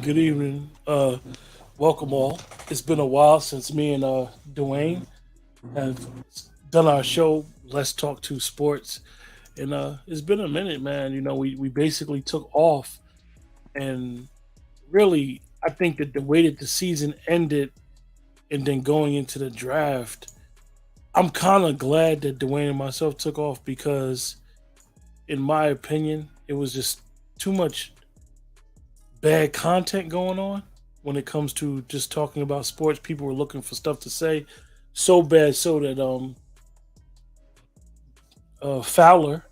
Good evening. Welcome all. It's been a while since me and Dwayne have done our show. Let's talk to sports, and it's been a minute, man. We basically took off, and really, I think that the way that the season ended, and then going into the draft, I'm kind of glad that Dwayne and myself took off because, in my opinion, it was just too much bad content going on when it comes to just talking about sports. People were looking for stuff to say, so bad so that Fowler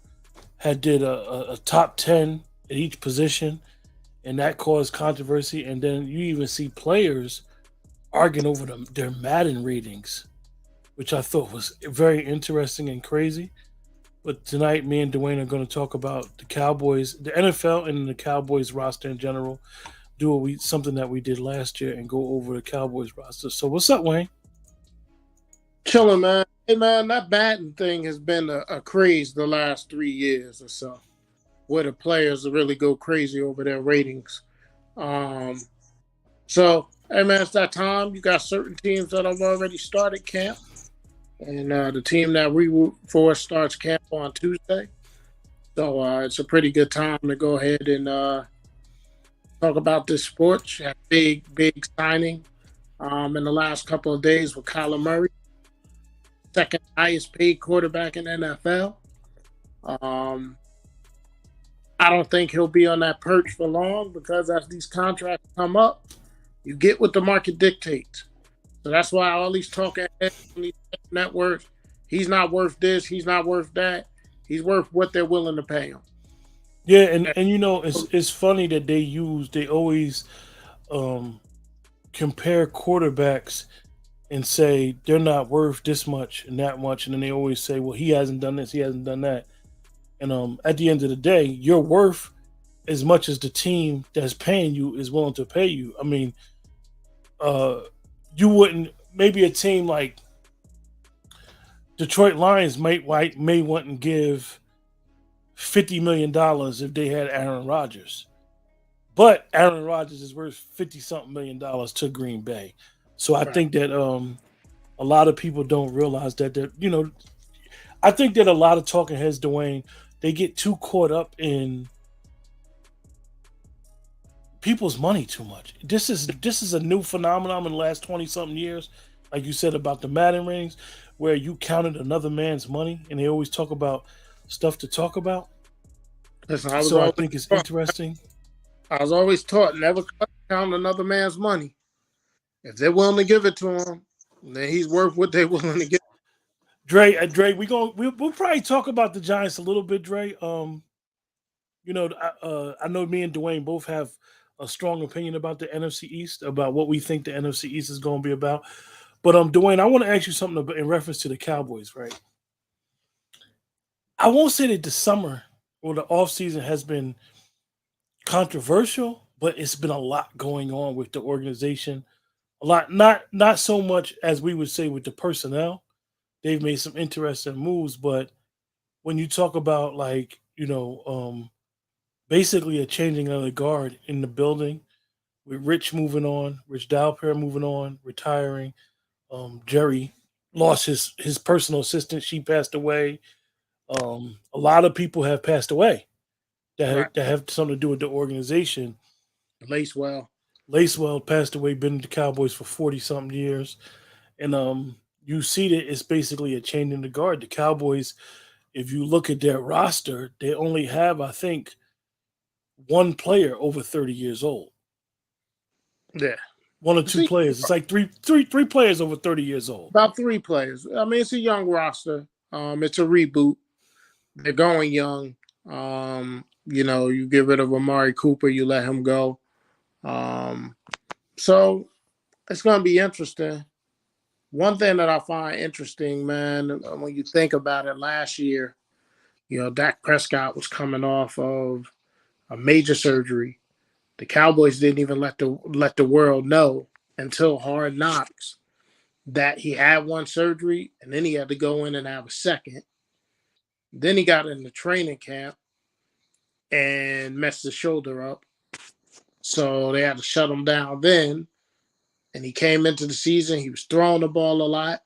had did a top 10 at each position, and that caused controversy. And then you even see players arguing over their Madden ratings, which I thought was very interesting and crazy. But tonight, me and Dwayne are going to talk about the Cowboys, the NFL, and the Cowboys roster in general. Do something that we did last year and go over the Cowboys roster. So, what's up, Wayne? Chilling, man. Hey, man, that batting thing has been a craze the last 3 years or so, where the players really go crazy over their ratings. Um, hey, man, it's that time. You got certain teams that have already started camp, and the team that we root for starts camp on Tuesday. So it's a pretty good time to go ahead and talk about this sport. You had big signing in the last couple of days with Kyler Murray, second highest paid quarterback in the NFL. Um, I don't think he'll be on that perch for long because as these contracts come up, you get what the market dictates. So that's why all these talking heads on these networks, he's not worth this, he's not worth that. He's worth what they're willing to pay him. Yeah, and it's funny that they always um, compare quarterbacks and say they're not worth this much and that much, and then they always say, well, he hasn't done this, he hasn't done that, and at the end of the day, you're worth as much as the team that's paying you is willing to pay you. I mean, uh, you wouldn't maybe a team like Detroit Lions may want to give $50 million if they had Aaron Rodgers. But Aaron Rodgers is worth 50 something $1 million to Green Bay. So I Right. think that a lot of people don't realize I think that a lot of talking heads, Dwayne, they get too caught up in people's money too much. This is a new phenomenon in the last 20 something years, like you said about the Madden rings, where you counted another man's money, and they always talk about stuff to talk about. Listen, So I think it's interesting. I was always taught never count another man's money. If they're willing to give it to him, then he's worth what they're willing to give. Dre, we'll probably talk about the Giants a little bit, Dre. I know me and Dwayne both have a strong opinion about the NFC East, about what we think the NFC East is going to be about. But Dwayne, I want to ask you something in reference to the Cowboys, right? I won't say that the summer or the off season has been controversial, but it's been a lot going on with the organization. A lot, not so much as we would say with the personnel. They've made some interesting moves, but when you talk about basically a changing of the guard in the building with Rich moving on, Rich Dalper moving on, retiring. Jerry lost his personal assistant; she passed away. A lot of people have passed away Right. that have something to do with the organization. Lacewell. Lacewell passed away, been in the Cowboys for 40 something years, and you see that it's basically a change in the guard. The Cowboys, if you look at their roster, they only have, I think, one player over 30 years old. Yeah. One or two See, players. It's like three players over 30 years old. about three players. I mean, it's a young roster. It's a reboot. They're going young. You get rid of Amari Cooper, you let him go. Um, so it's going to be interesting. One thing that I find interesting, man, when you think about it, last year, Dak Prescott was coming off of a major surgery. The Cowboys didn't even let the world know until Hard Knocks that he had one surgery and then he had to go in and have a second. Then he got into training camp and messed his shoulder up. So they had to shut him down then. And he came into the season, he was throwing the ball a lot.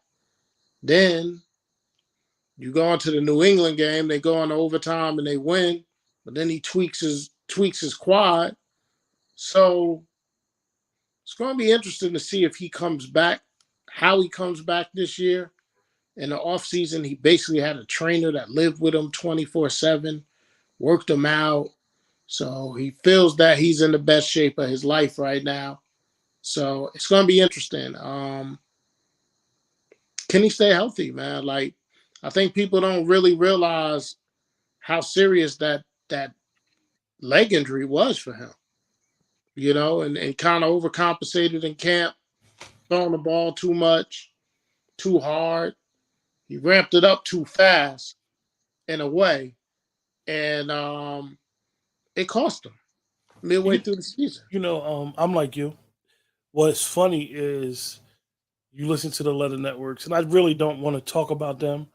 Then you go into the New England game, they go into overtime and they win, but then he tweaks his quad. So it's going to be interesting to see if he comes back, how he comes back this year. In the offseason, he basically had a trainer that lived with him 24/7, worked him out. So he feels that he's in the best shape of his life right now. So it's going to be interesting. Can he stay healthy, man? Like, I think people don't really realize how serious that leg injury was for him, and kind of overcompensated in camp, throwing the ball too much, too hard. He ramped it up too fast in a way, and it cost him midway You, through the season. I'm like you. What's funny is you listen to the leather networks, and I really don't want to talk about them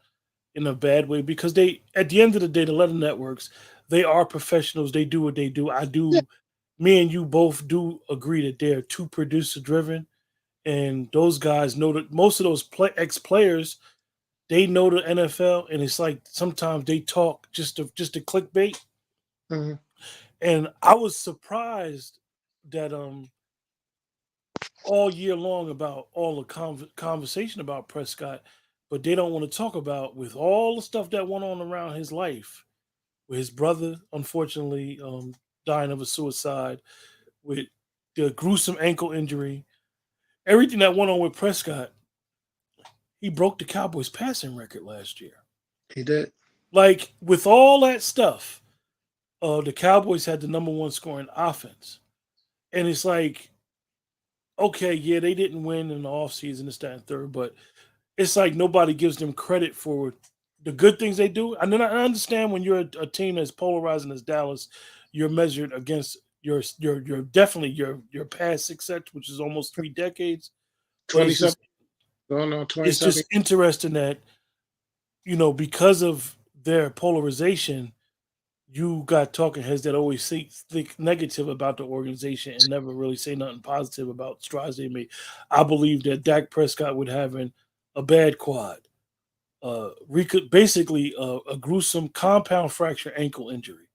in a bad way because they, at the end of the day, the leather networks, they are professionals. They do what they do. I Yeah. do. Me and you both do agree that they're too producer driven, and those guys know that most of those ex players they know the NFL, and it's like sometimes they talk just to clickbait. Mm-hmm. And I was surprised that all year long about all the conversation about Prescott, but they don't want to talk about with all the stuff that went on around his life, with his brother unfortunately dying of a suicide, with the gruesome ankle injury, everything that went on with Prescott. He broke the Cowboys passing record last year. He did. Like with all that stuff, the Cowboys had the number one scoring offense, and it's like, okay, yeah, they didn't win in the offseason, this, that, and third, but it's like nobody gives them credit for the good things they do. And then I understand when you're a team as polarizing as Dallas, you're measured against your definitely your past success, which is almost 3 decades. But 27, going on it's 27. just interesting that because of their polarization, you got talking heads that always think negative about the organization and never really say nothing positive about strides they made. I believe that Dak Prescott would having a bad quad, basically a gruesome compound fracture ankle injury,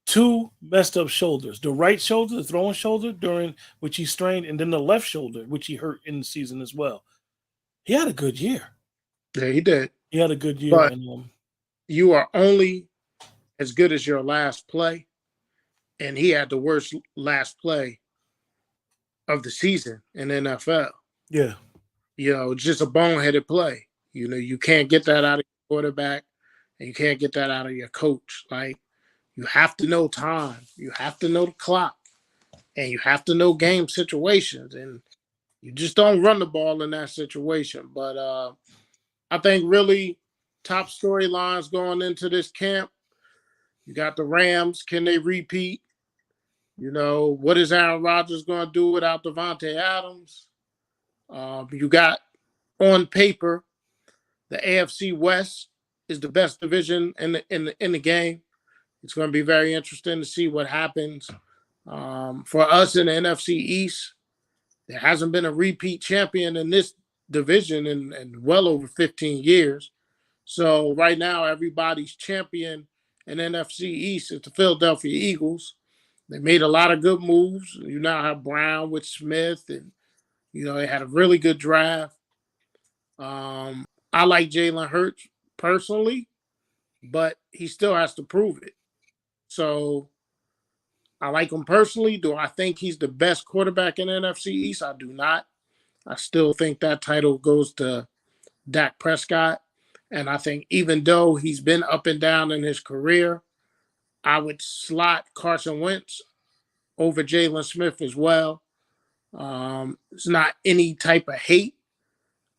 two messed up shoulders, the right shoulder, the throwing shoulder during which he strained, and then the left shoulder, which he hurt in the season as well. He had a good year. Yeah, he did. He had a good year, But and you are only as good as your last play, and he had the worst last play of the season in the NFL. yeah, Just a boneheaded play. You can't get that out of your quarterback, and you can't get that out of your coach. Like, you have to know time, you have to know the clock, and you have to know game situations, and you just don't run the ball in that situation. But I think really top storylines going into this camp. You got the Rams. Can they repeat? What is Aaron Rodgers going to do without Devontae Adams? You got on paper the AFC West is the best division in the game. It's going to be very interesting to see what happens. For us in the NFC East, there hasn't been a repeat champion in this division in well over 15 years. So right now, everybody's champion in NFC East is the Philadelphia Eagles. They made a lot of good moves. You now have Brown with Smith, and they had a really good draft. I like Jalen Hurts personally, but he still has to prove it. So I like him personally. Do I think he's the best quarterback in the NFC East? I do not. I still think that title goes to Dak Prescott. And I think even though he's been up and down in his career, I would slot Carson Wentz over Jalen Smith as well. It's not any type of hate.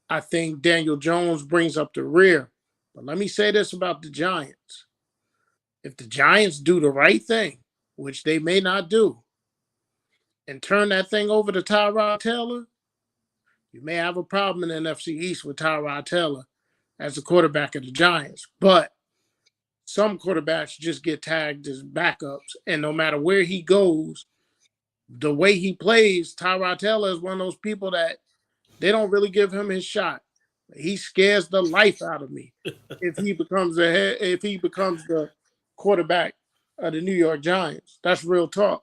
I think Daniel Jones brings up the rear. But let me say this about the Giants. If the Giants do the right thing, which they may not do, and turn that thing over to Tyrod Taylor, you may have a problem in the NFC East with Tyrod Taylor as the quarterback of the Giants. But some quarterbacks just get tagged as backups, and no matter where he goes, the way he plays, Tyrod Taylor is one of those people that they don't really give him his shot. He scares the life out of me if he becomes the quarterback of the New York Giants. That's real talk.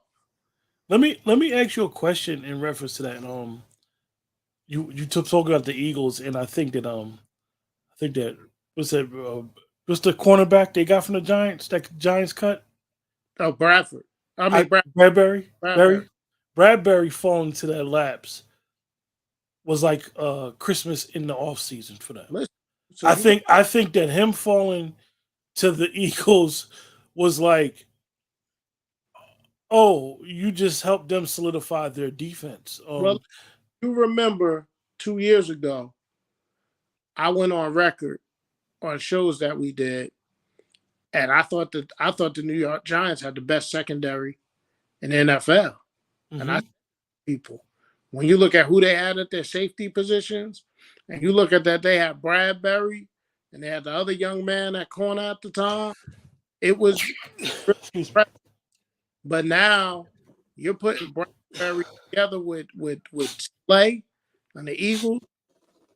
Let me ask you a question in reference to that. You took talking about the Eagles, and I think that was that was the cornerback they got from the Giants that the Giants cut. Oh, Bradford. I I mean Bradbury Bradbury. Bradbury falling into that lapse was like Christmas in the off season for them. Listen, so I you got think I think that him falling to the Eagles was like, oh, you just helped them solidify their defense. well, you remember 2 years ago, I went on record on shows that we did, and I thought the New York Giants had the best secondary in the NFL. And I Hmm. people. When you look at who they had at their safety positions, and you look at that, they had Bradbury and they had the other young man at corner at the time. It was really Excuse me. impressive. But now you're putting Bradbury together with Slay and the Eagles.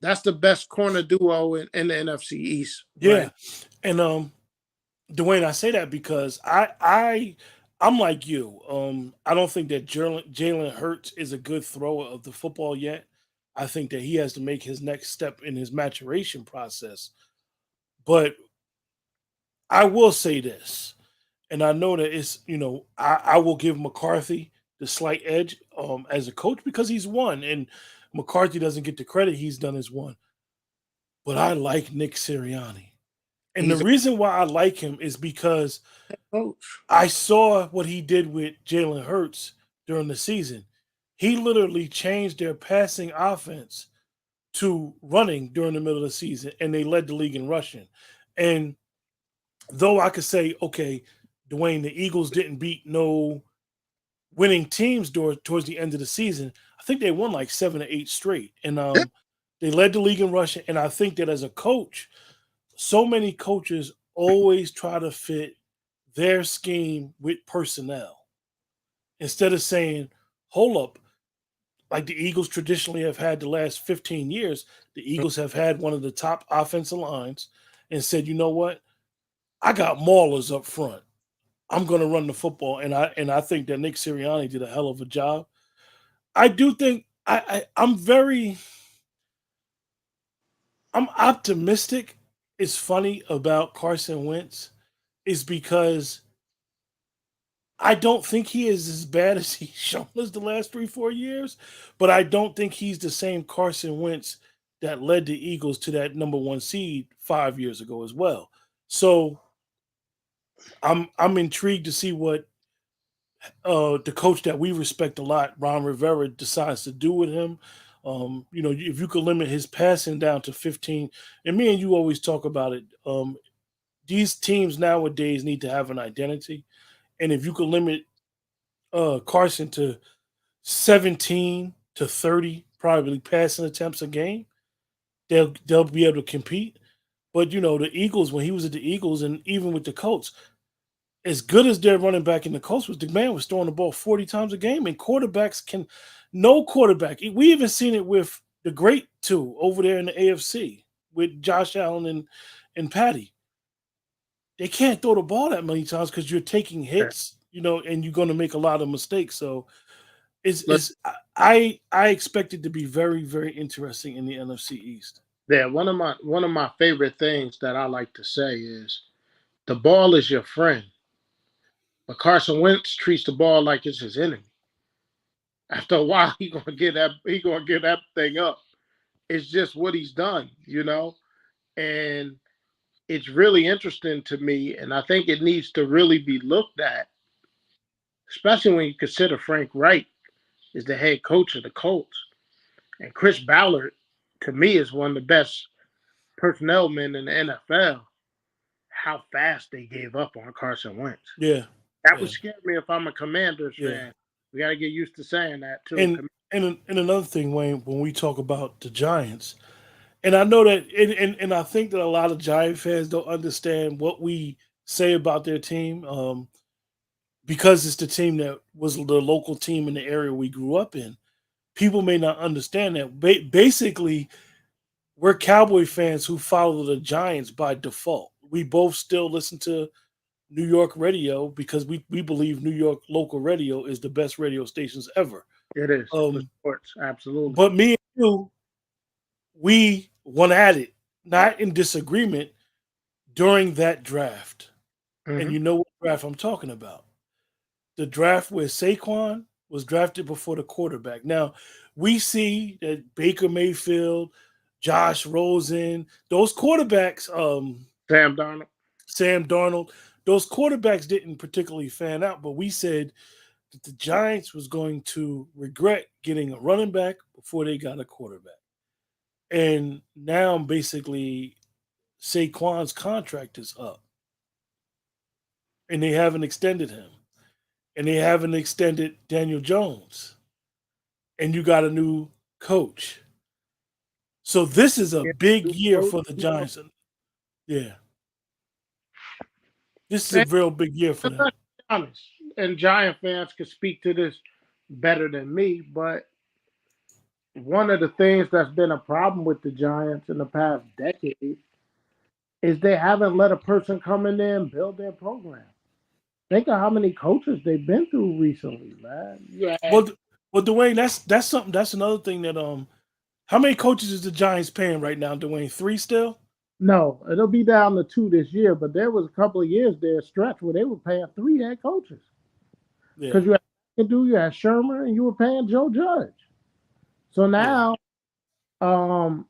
That's the best corner duo in the NFC East right Yeah, and Dwayne, I say that because I'm like you. I don't think that Jalen Hurts is a good thrower of the football yet. I think that he has to make his next step in his maturation process. But I will say this, and I know that I will give McCarthy the slight edge as a coach because he's won, and McCarthy doesn't get the credit he's done as one. But I like Nick Sirianni, and the now. He's a reason why I like him is because coach. I saw what he did with Jalen Hurts during the season. He literally changed their passing offense to running during the middle of the season, and they led the league in rushing. And though I could say, okay, Dwayne, the Eagles didn't beat no winning teams towards the end of the season. I think they won like 7 or 8 straight, and Yeah, they led the league in rushing. And I think that as a coach, so many coaches always try to fit their scheme with personnel instead of saying, hold up, like the Eagles traditionally have had the last 15 years, the Eagles have had one of the top offensive lines and said, you know what? I got maulers up front. I'm going to run the football. And I think that Nick Sirianni did a hell of a job. I do think I'm optimistic. It's funny about Carson Wentz is because I don't think he is as bad as he's shown us the last 3, 4 years, but I don't think he's the same Carson Wentz that led the Eagles to that number one seed 5 years ago as well. So I'm intrigued to see what the coach that we respect a lot, Ron Rivera, decides to do with him. If you could limit his passing down to 15, and me and you always talk about it. These teams nowadays need to have an identity, and if you could limit Carson to 17 to 30 probably passing attempts a game, they'll be able to compete. But the Eagles, when he was at the Eagles, and even with the Colts, as good as their running back in the Colts was, the man was throwing the ball 40 times a game, and quarterbacks can no quarterback. We even seen it with the great two over there in the AFC with Josh Allen and Patty. They can't throw the ball that many times because you're taking hits, and you're going to make a lot of mistakes. So look, I expect it to be very, very interesting in the NFC East. there. One of my favorite things that I like to say is the ball is your friend, but Carson Wentz treats the ball like it's his enemy. After a while, he gonna get that thing up. It's just what he's done. And it's really interesting to me, and I think it needs to really be looked at, especially when you consider Frank Reich is the head coach of the Colts, and Chris Ballard, to me, is one of the best personnel men in the NFL. How fast they gave up on Carson Wentz. Yeah, That would yeah, scare me if I'm a Commanders yeah. fan. We got to get used to saying that too. And another thing, Wayne, when we talk about the Giants, and I know that, and I think that a lot of Giant fans don't understand what we say about their team. because it's the team that was the local team in the area we grew up in. People may not understand that. Basically, we're Cowboy fans who follow the Giants by default. We both still listen to New York radio because we believe New York local radio is the best radio stations ever. It is for Um, sports, absolutely. but me and you, we went at it, not in disagreement during that draft. And Hmm. you know what draft I'm talking about. The draft where Saquon was drafted before the quarterback. Now, we see that Baker Mayfield, Josh Rosen, those quarterbacks, Sam Darnold. Sam Darnold, those quarterbacks didn't particularly fan out, but we said that the Giants was going to regret getting a running back before they got a quarterback. And now basically Saquon's contract is up and they haven't extended him. And they haven't extended Daniel Jones. And you got a new coach. So this is a Yeah, big new year coach, for the Giants. Yeah. This is a and real big year for them. let's be honest, and Giant fans could speak to this better than me, but one of the things that's been a problem with the Giants in the past decade is they haven't let a person come in there and build their program. Think of how many coaches they've been through recently, man. You had Well, well, Dwayne, that's something. That's another thing that how many coaches is the Giants paying right now, Dwayne? Three still? no, it'll be down to two this year, but there was a couple of years there stretch where they were paying three head coaches Yeah, because you had McAdoo, you had Shermer, and you were paying Joe Judge. So yeah. now, um,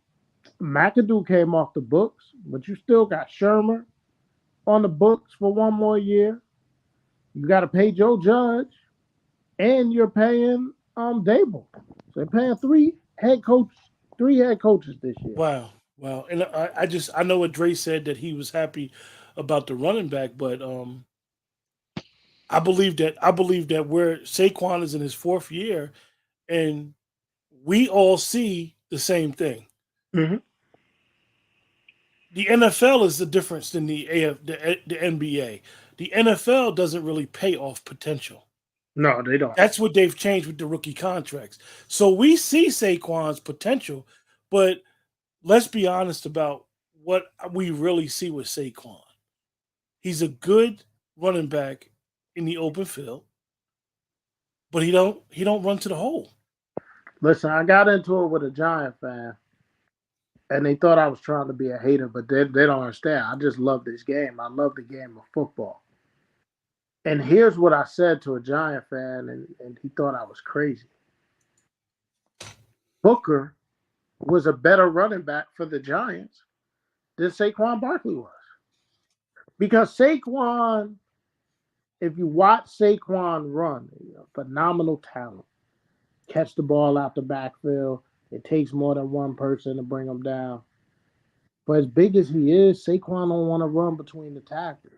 McAdoo came off the books, but you still got Shermer on the books for one more year. You got to pay Joe Judge, and you're paying Dable. So they're paying three head coaches this year. Wow, wow. And I know what Dre said that he was happy about the running back, but I believe that where Saquon is in his fourth year, and we all see the same thing. Hmm. The NFL is the difference than the NBA. The NFL doesn't really pay off potential. No, they don't. That's what they've changed with the rookie contracts. So we see Saquon's potential, but let's be honest about what we really see with Saquon. He's a good running back in the open field, but he don't run to the hole. Listen, I got into it with a Giant fan, and they thought I was trying to be a hater, but they don't understand. I just love this game. I love the game of football. And here's what I said to a Giant fan, and he thought I was crazy. Booker was a better running back for the Giants than Saquon Barkley was. Because Saquon, if you watch Saquon run, phenomenal talent. Catch the ball out the backfield. It takes more than one person to bring him down. But as big as he is, Saquon don't want to run between the tackles.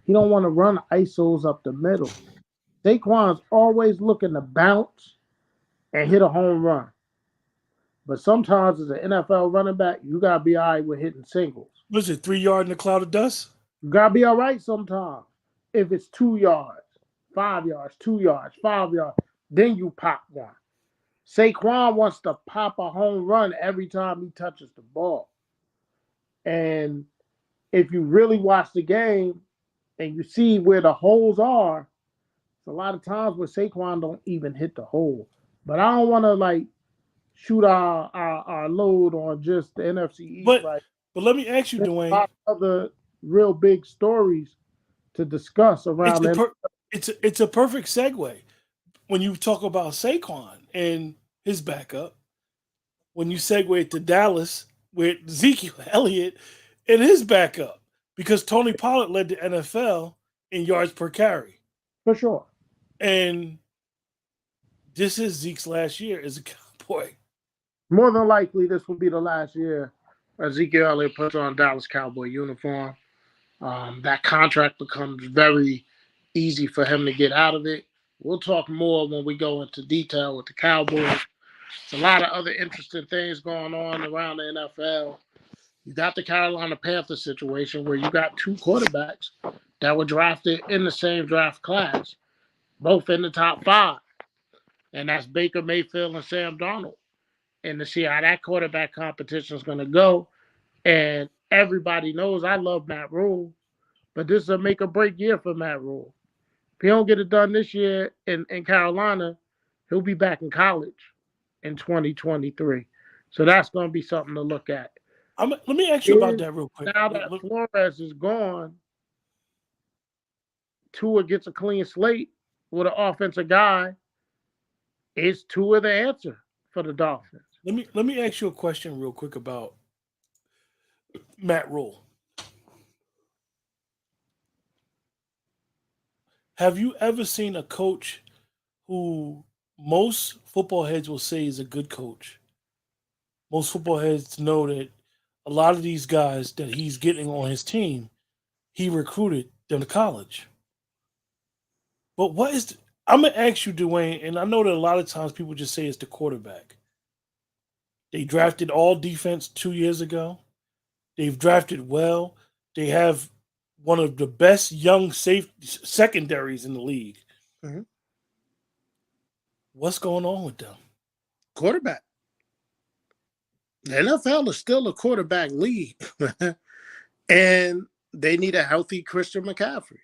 He don't want to run ISOs up the middle. Saquon's always looking to bounce and hit a home run. But sometimes as an NFL running back, you gotta be all right with hitting singles. Was it 3 yard in a cloud of dust? You gotta be all right sometimes. If it's 2 yards, 5 yards, 2 yards, 5 yards, then you pop one. Saquon wants to pop a home run every time he touches the ball. And if you really watch the game and you see where the holes are, it's a lot of times where Saquon don't even hit the hole. But I don't want to like shoot our load on just the NFC East. But Like but let me ask you, there's a Dwayne. lot of other real big stories to discuss It's around the them. per, it's a perfect segue when you talk about Saquon and his backup. When you segue to Dallas with Ezekiel Elliott and his backup, because Tony Pollard led the NFL in yards per carry, For sure. and this is Zeke's last year as a Cowboy. More than likely, this will be the last year Ezekiel Elliott puts on Dallas Cowboy uniform. That contract becomes very easy for him to get out of it. We'll talk more when we go into detail with the Cowboys. There's a lot of other interesting things going on around the NFL. You got the Carolina Panthers situation where you got two quarterbacks that were drafted in the same draft class, both in the top five, and that's Baker Mayfield and Sam Darnold. And to see how that quarterback competition is going to go, and everybody knows I love Matt Rule, but this is a make or break year for Matt Rule. If he don't get it done this year in Carolina, he'll be back in college in 2023. So that's going to be something to look at. Let me ask you about Is that real quick. now that Flores is gone, Tua gets a clean slate with an offensive guy. Is Tua the answer for the Dolphins? Let me ask you a question real quick about Matt Rule. Have you ever seen a coach who most football heads will say is a good coach? Most football heads know that a lot of these guys that he's getting on his team, he recruited them to college. But I'm gonna ask you, Dwayne, and I know that a lot of times people just say it's the quarterback. They drafted all defense 2 years ago. They've drafted well. They have one of the best young safe secondaries in the league. Mm-hmm. What's going on with them? Quarterback. The NFL is still a quarterback league, and they need a healthy Christian McCaffrey.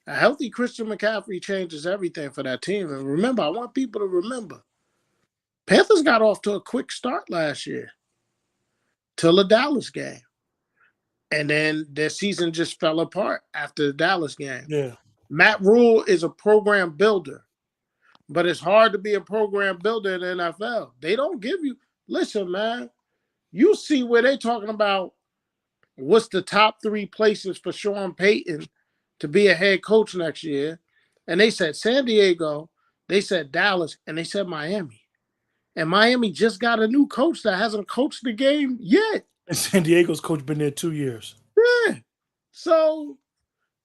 A healthy Christian McCaffrey changes everything for that team. And remember, I want people to remember, Panthers got off to a quick start last year till the Dallas game. And then their season just fell apart after the Dallas game. Yeah. Matt Rule is a program builder, but it's hard to be a program builder in the NFL. They don't give you, listen, man, you see where they're talking about what's the top 3 places for Sean Payton to be a head coach next year. And they said San Diego, they said Dallas, and they said Miami. And Miami just got a new coach that hasn't coached the game yet. And San Diego's coach been there 2 years. Yeah. So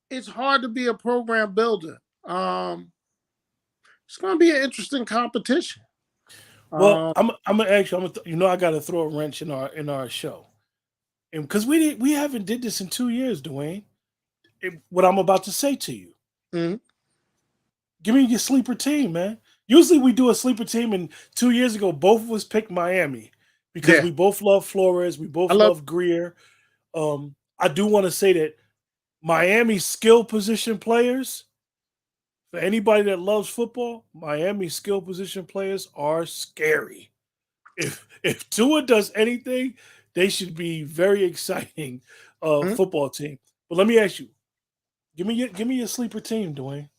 it's hard to be a program builder. It's going to be an interesting competition. Well, I'm gonna ask you. I got to throw a wrench in our show, and because we haven't did this in 2 years, Dwayne. What I'm about to say to you, mm-hmm. Give me your sleeper team, man. Usually we do a sleeper team, and 2 years ago, both of us picked Miami because we both love Flores, we both love Greer. I do want to say that Miami's skill position players, for anybody that loves football, Miami's skill position players are scary. If Tua does anything, they should be very exciting football team. But let me ask you, give me your sleeper team, Dwayne.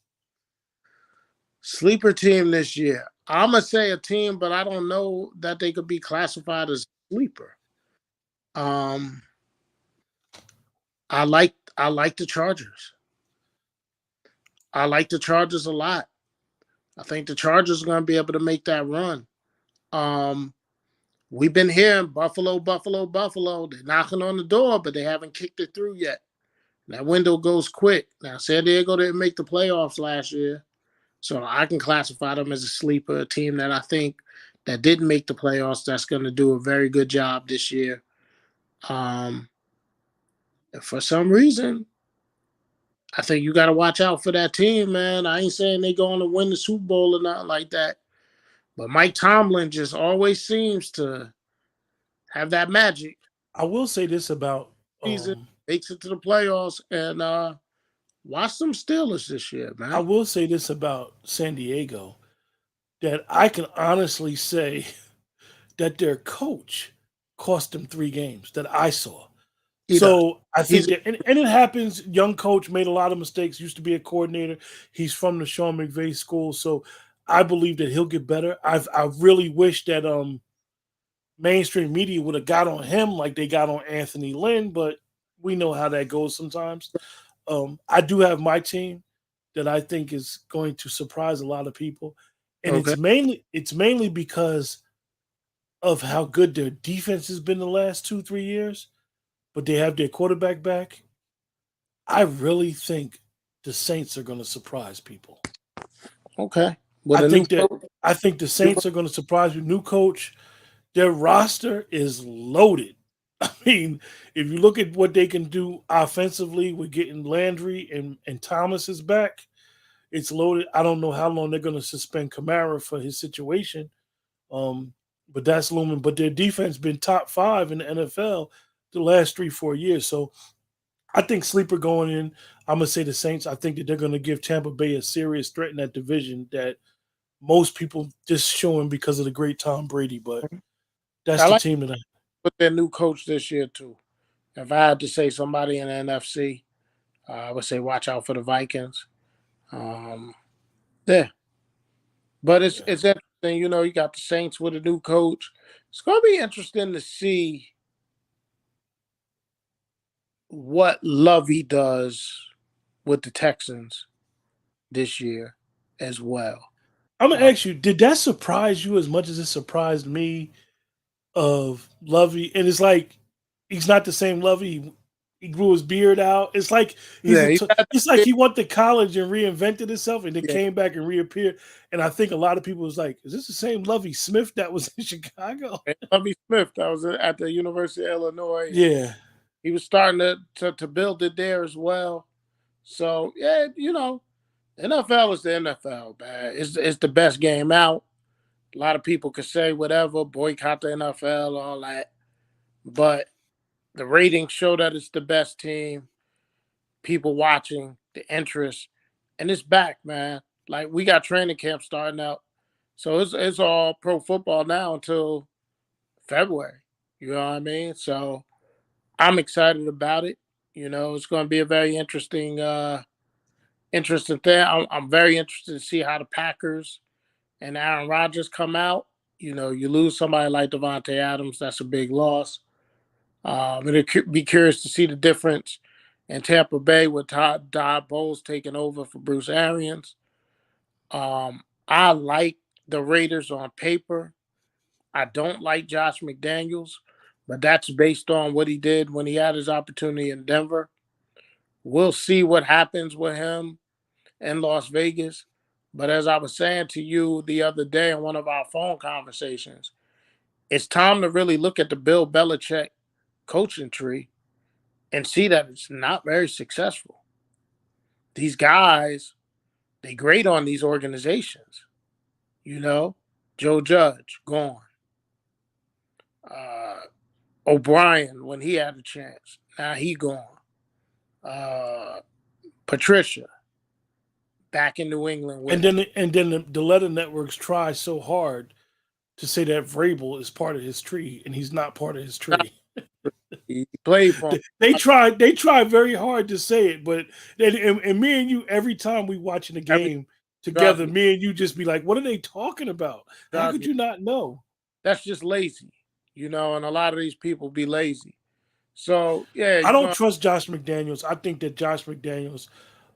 Sleeper team this year. I'm gonna say a team, but I don't know that they could be classified as sleeper. I like the Chargers. I like the Chargers a lot. I think the Chargers are going to be able to make that run. We've been hearing Buffalo, Buffalo, Buffalo. They're knocking on the door, but they haven't kicked it through yet. That window goes quick. Now, San Diego didn't make the playoffs last year, so I can classify them as a sleeper, a team that I think that didn't make the playoffs that's going to do a very good job this year. For some reason, I think you got to watch out for that team, man. I ain't saying they're going to win the Super Bowl or nothing like that, but Mike Tomlin just always seems to have that magic. I will say this about makes it to the playoffs, and watch some Steelers this year, man. I will say this about San Diego, that I can honestly say that their coach cost them 3 games that I saw. So I think that, and it happens. Young coach made a lot of mistakes. Used to be a coordinator. He's from the Sean McVay school, so I believe that he'll get better. I really wish that mainstream media would have got on him like they got on Anthony Lynn, but we know how that goes sometimes. I do have my team that I think is going to surprise a lot of people, and it's mainly because of how good their defense has been the last 2-3 years. But they have their quarterback back. I really think the Saints are going to surprise people. Okay. I think the Saints are going to surprise you. New coach, their roster is loaded. I mean, if you look at what they can do offensively with getting Landry and Thomas is back, it's loaded. I don't know how long they're going to suspend Kamara for his situation, um, but that's looming. But their defense been top five in the NFL the last 3 4 years. So I think sleeper going in. I'm gonna say the Saints. I think that they're going to give Tampa Bay a serious threat in that division that most people just showing because of the great Tom Brady. But that's I the like team that I. with their new coach this year too. If I had to say somebody in the NFC, I would say watch out for the Vikings. Um, yeah, but Yeah. it's interesting. You know, you got the Saints with a new coach. It's going to be interesting to see what Lovey does with the Texans this year as well. I'm gonna Uh, ask you, did that surprise you as much as it surprised me of Lovey? And it's like he's not the same Lovey. He grew his beard out. It's like he's yeah, a. he got It's like he went to college and reinvented himself, and then yeah, came back and reappeared. And I think a lot of people was like, "Is this the same Lovey Smith that was in Chicago?" and Lovey Smith. That was at the University of Illinois, and Yeah, he was starting to build it there as well. So yeah, you know, NFL is the NFL, man. It's the best game out. A lot of people could say whatever, boycott the NFL, all that, but the ratings show that it's the best team. People watching, the interest, and it's back, man. Like we got training camp starting out, so it's all pro football now until February. You know what I mean? So I'm excited about it. You know, it's going to be a very interesting thing. I'm very interested to see how the Packers and Aaron Rodgers come out. You know, you lose somebody like Devontae Adams, that's a big loss. And it be curious to see the difference in Tampa Bay with Todd Bowles taking over for Bruce Arians. I like the Raiders on paper. I don't like Josh McDaniels, but that's based on what he did when he had his opportunity in Denver. We'll see what happens with him in Las Vegas. But as I was saying to you the other day in one of our phone conversations, it's time to really look at the Bill Belichick coaching tree and see that it's not very successful. These guys, they grade on these organizations. You know, Joe Judge gone. Uh, O'Brien when he had a chance. Now he gone. Uh, Patricia back in New England and with then the letter networks try so hard to say that Vrabel is part of his tree, and he's not part of his tree. he played for They try very hard to say it, but and me and you every time we watching a every game trust together, me, me and you just be like, "What are they talking about? How trust could me. you not know?" That's just lazy, you know, and a lot of these people be lazy. So yeah, I you're don't going trust Josh McDaniels. I think that Josh McDaniels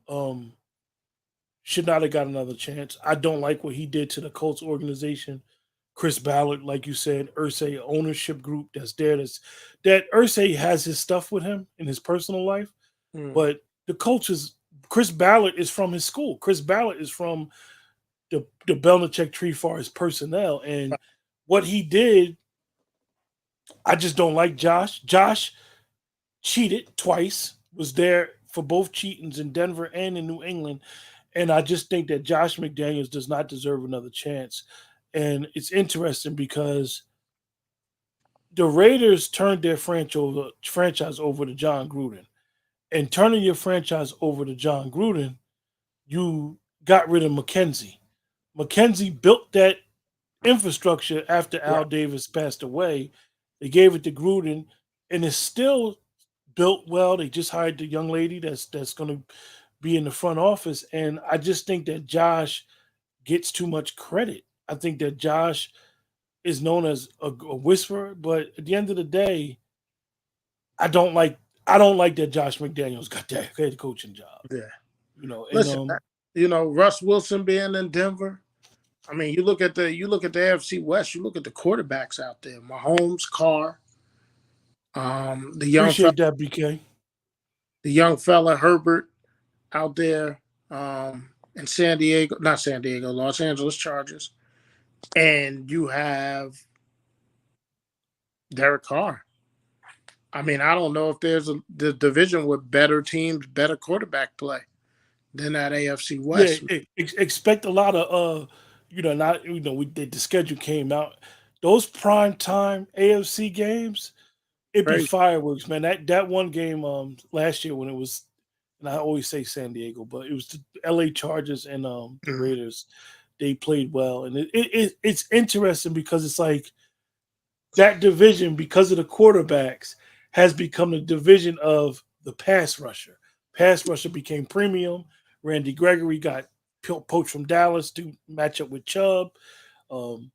um, should not have got another chance. I don't like what he did to the Colts organization. Chris Ballard, like you said, Ursay ownership group that's there. That Ursay has his stuff with him in his personal life, mm, but the coaches. Chris Ballard is from his school. Chris Ballard is from the Belichick tree for his personnel, and what he did, I just don't like Josh. Josh cheated twice. Was there for both cheatings in Denver and in New England. And I just think that Josh McDaniels does not deserve another chance. And it's interesting because the Raiders turned their franchise over to John Gruden. And turning your franchise over to John Gruden, you got rid of McKenzie. McKenzie built that infrastructure after right, Al Davis passed away. They gave it to Gruden, and it's still built well. They just hired the young lady that's going to be in the front office, and I just think that Josh gets too much credit. I think that Josh is known as a whisperer, but at the end of the day, I don't like I don't like that Josh McDaniels got that head coaching job. yeah. And Listen, you know, Russ Wilson being in Denver. I mean, you look at the AFC West. You look at the quarterbacks out there: Mahomes, Carr, appreciate that, BK. the young fella Herbert out there in San Diego, not San Diego, Los Angeles Chargers, and you have Derek Carr. I mean, I don't know if there's the division with better teams, better quarterback play than that AFC Yeah, West. expect a lot of not the schedule came out. Those prime time AFC games, it'd be Crazy. fireworks, man. That one game last year when it was, and I always say San Diego, but it was the LA Chargers and the Mhm. Raiders. They played well, and it's interesting because it's like that division, because of the quarterbacks, has become the division of the pass rusher. Pass rusher became premium. Randy Gregory got poached from Dallas to match up with Chubb. Um,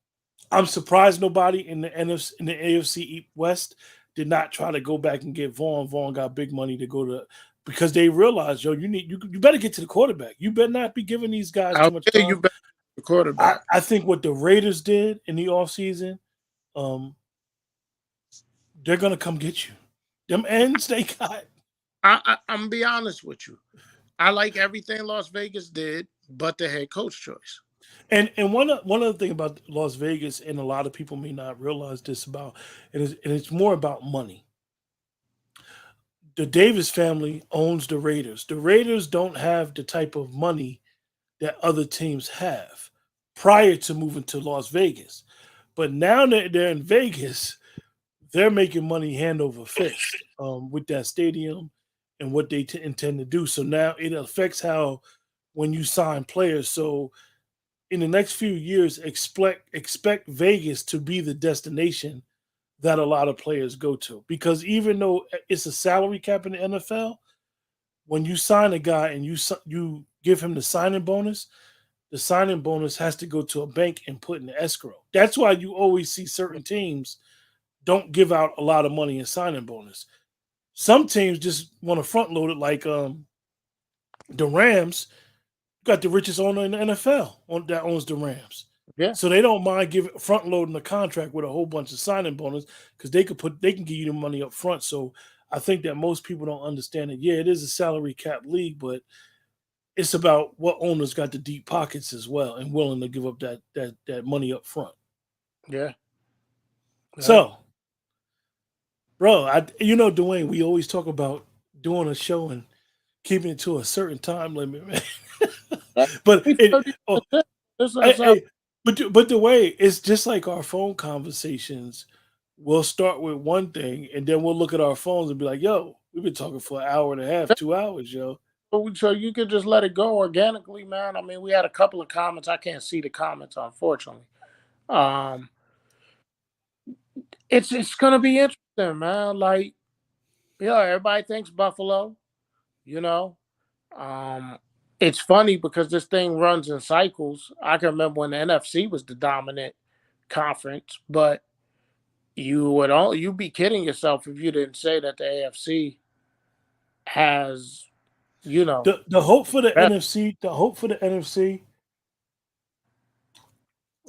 I'm surprised nobody in the NFC, in the AFC West did not try to go back and get Vaughn. Vaughn got big money to go to because they realized, yo, you better get to the quarterback. You better not be giving these guys too Out much there, you time. bet the quarterback. I think what the Raiders did in the offseason, um, they're gonna come get you. Them ends they got. I'm gonna be honest with you. I like everything Las Vegas did, but the head coach choice. And one other thing about Las Vegas, and a lot of people may not realize this about, and it's more about money. The Davis family owns the Raiders. The Raiders don't have the type of money that other teams have prior to moving to Las Vegas. But now that they're in Vegas, they're making money hand over fist with that stadium and what they intend to do. So now it affects how when you sign players. So in the next few years, expect Vegas to be the destination that a lot of players go to. Because even though it's a salary cap in the NFL, when you sign a guy and you give him the signing bonus has to go to a bank and put in escrow. That's why you always see certain teams don't give out a lot of money in signing bonus. Some teams just want to front load it, like the Rams got the richest owner in the NFL that owns the Rams. Yeah, So they don't mind giving front loading the contract with a whole bunch of signing bonus because they can give you the money up front. So I think that most people don't understand it. Yeah, it is a salary cap league, but it's about what owners got the deep pockets as well and willing to give up that money up front. yeah, yeah. So, bro, Dwayne, we always talk about doing a show and keeping it to a certain time limit, man. Yeah. but We it, 30 oh, minutes in. This hey, is hey, but the way it's just like our phone conversations. We'll start with one thing, and then we'll look at our phones and be like, "Yo, we've been talking for an hour and a half, 2 hours, yo." so you could just let it go organically, man. I mean, we had a couple of comments. I can't see the comments, unfortunately. Um, it's gonna be interesting, man. Like, yeah, everybody thinks Buffalo, you know. Um, it's funny because this thing runs in cycles. I can remember when the NFC was the dominant conference, but you'd be kidding yourself if you didn't say that the AFC has, you know, The hope for the better. NFC, the hope for the NFC,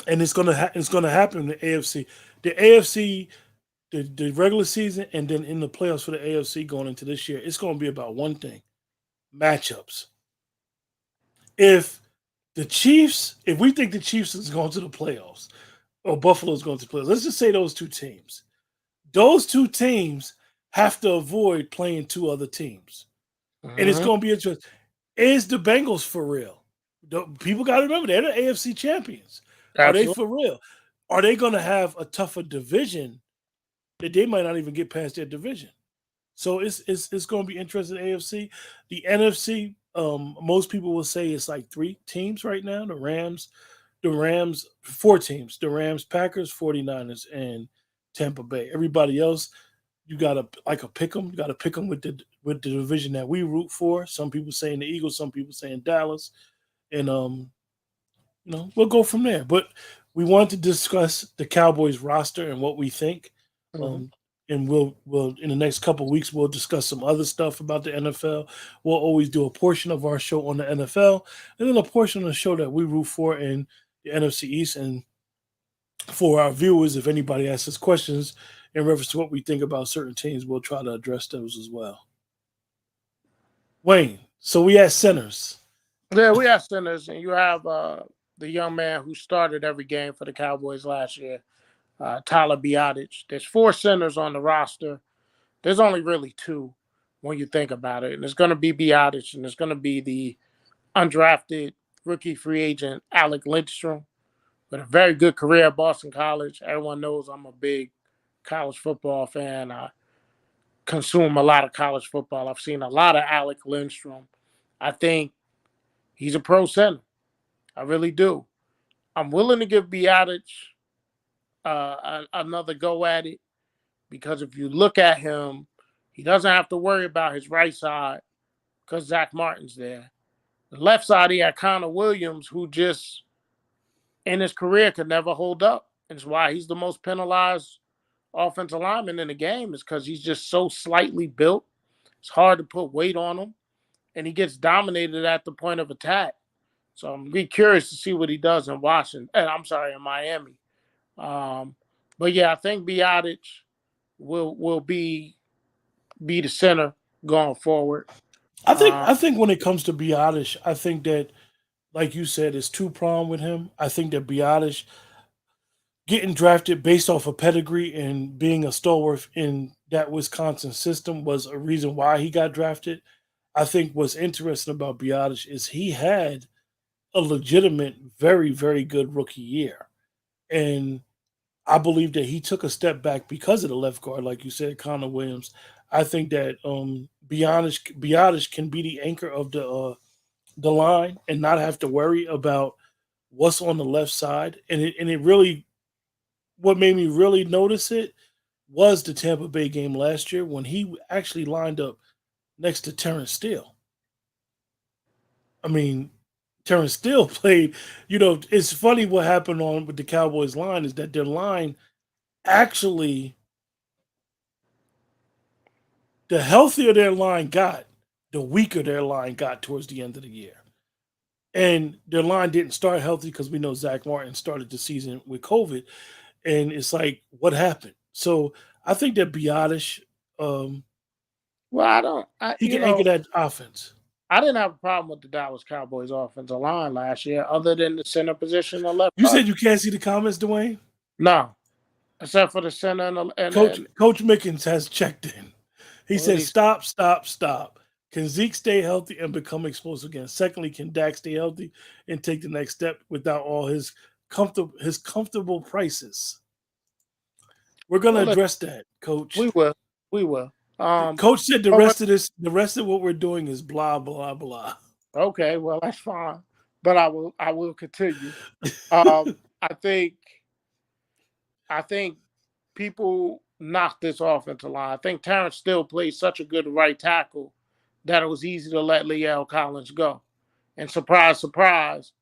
and it's gonna happen in the AFC. The AFC, the regular season, and then in the playoffs for the AFC going into this year, it's gonna be about one thing: matchups. If if we think the Chiefs is going to the playoffs, or Buffalo's going to the playoffs, let's just say those two teams. Those two teams have to avoid playing two other teams. And it's Mhm. going to be interesting. Is the Bengals for real? People got to remember they're the AFC champions. Are they Absolutely. for real? Are they going to have a tougher division that they might not even get past their division? So it's going to be interesting. AFC, the NFC. Most people will say it's like three teams right now. The Rams, four teams: the Rams, Packers, 49ers, and Tampa Bay. Everybody else, you gotta like a pick them. You gotta pick them with the division that we root for. Some people saying the Eagles, some people saying Dallas, and we'll go from there. But we want to discuss the Cowboys roster and what we think. Mhm. Um, and we'll in the next couple of weeks we'll discuss some other stuff about the NFL. We'll always do a portion of our show on the NFL, and then a portion of the show that we root for in the NFC East. And for our viewers, if anybody asks us questions in reference to what we think about certain teams, we'll try to address those as well. Wayne, so we at centers. Yeah, we have centers, and you have the young man who started every game for the Cowboys last year, Tyler Biadasz. There's four centers on the roster. there's only really two when you think about it, and it's going to be Biotic and it's going to be the undrafted rookie free agent Alec Lindstrom with a very good career at Boston College. Everyone knows I'm a big college football fan. I consume a lot of college football. I've seen a lot of Alec Lindstrom. I think he's a pro center. I really do. I'm willing to give Biotic another go at it because if you look at him, he doesn't have to worry about his right side because Zach Martin's there. The left side, he had Connor Williams, who just in his career could never hold up. It's why he's the most penalized offensive lineman in the game, is because he's just so slightly built. It's hard to put weight on him, and he gets dominated at the point of attack. So I'm really curious to see what he does in Washington. I'm sorry, in Miami. Um, but yeah, I think Biotic will be the center going forward. I think when it comes to Biotish, I think that, like you said, it's two pronged with him. I think that Biotish getting drafted based off of pedigree and being a stalwart in that Wisconsin system was a reason why he got drafted. I think what's interesting about Biotish is he had a legitimate, very, very good rookie year. And I believe that he took a step back because of the left guard, like you said, Connor Williams. I think that Biotish can be the anchor of the line and not have to worry about what's on the left side. And it really, what made me really notice it was the Tampa Bay game last year when he actually lined up next to Terrence Steele. I mean, Terrence Steele played. It's funny what happened on with the Cowboys line is that their line actually, the healthier their line got, the weaker their line got towards the end of the year. And their line didn't start healthy because we know Zach Martin started the season with COVID. And it's like, what happened? So I think that Biotish, um, Well, I don't. he can anchor that offense. I didn't have a problem with the Dallas Cowboys offensive line last year, other than the center position and left You guard. said you can't see the comments, Dwayne? No, except for the center Coach Mickens has checked in. He what says, he's stop, stop, stop. Can Zeke stay healthy and become explosive again? Secondly, can Dak stay healthy and take the next step without all his comfortable prices? We're gonna well. Look, address that, Coach. we will, we will. Coach said the But rest of this, the rest of what we're doing is blah blah blah. okay, well that's fine. But I will continue. I think, I think people knock this offensive line. I think Terrence still plays such a good right tackle that it was easy to let Leal Collins go. And surprise, surprise,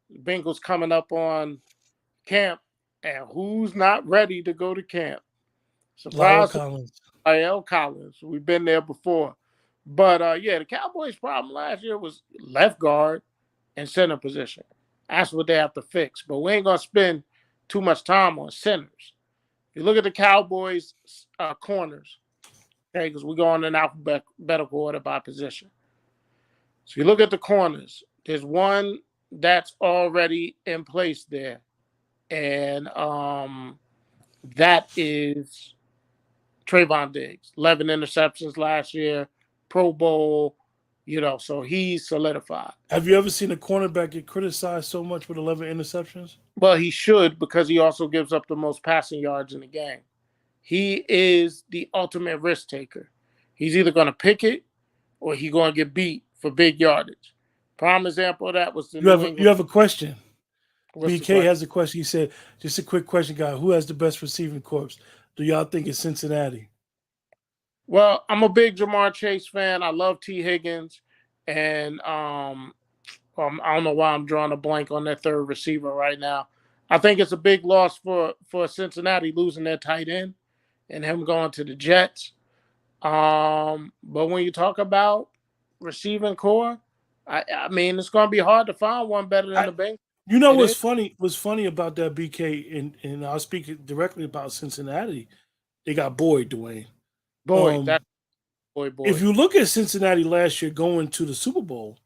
the Bengals coming up on camp, and who's not ready to go to camp? Lyle Surprise, Collins. L. Collins. We've been there before. But yeah, the Cowboys' problem last year was left guard and center position. That's what they have to fix. But we ain't gonna spend too much time on centers. If you look at the Cowboys' corners, okay, because we go on in alphabetical order by position. So you look at the corners. There's one that's already in place there, and that is Trayvon Diggs. 11 interceptions last year, Pro Bowl. So he's solidified. Have you ever seen a cornerback get criticized so much with 11 interceptions? Well, he should because he also gives up the most passing yards in the game. He is the ultimate risk taker. He's either going to pick it or he's going to get beat for big yardage. Prime example of that was the You New have you England. have a question. What's the BK question? has a question. He said, just a quick question, guy. Who has the best receiving corps? Do y'all think it's Cincinnati? Well, I'm a big Jamar Chase fan. I love T. Higgins, and I don't know why I'm drawing a blank on that third receiver right now. I think it's a big loss for Cincinnati losing their tight end and him going to the Jets. But when you talk about receiving core, I mean it's going to be hard to find one better than I, the Bengals. you know It what's is. funny? What's funny about that, BK, and I'll speak directly about Cincinnati. They got Boyd, Dwayne. Boy, Um, that's boy, if boy. you look at Cincinnati last year going to the Super Bowl,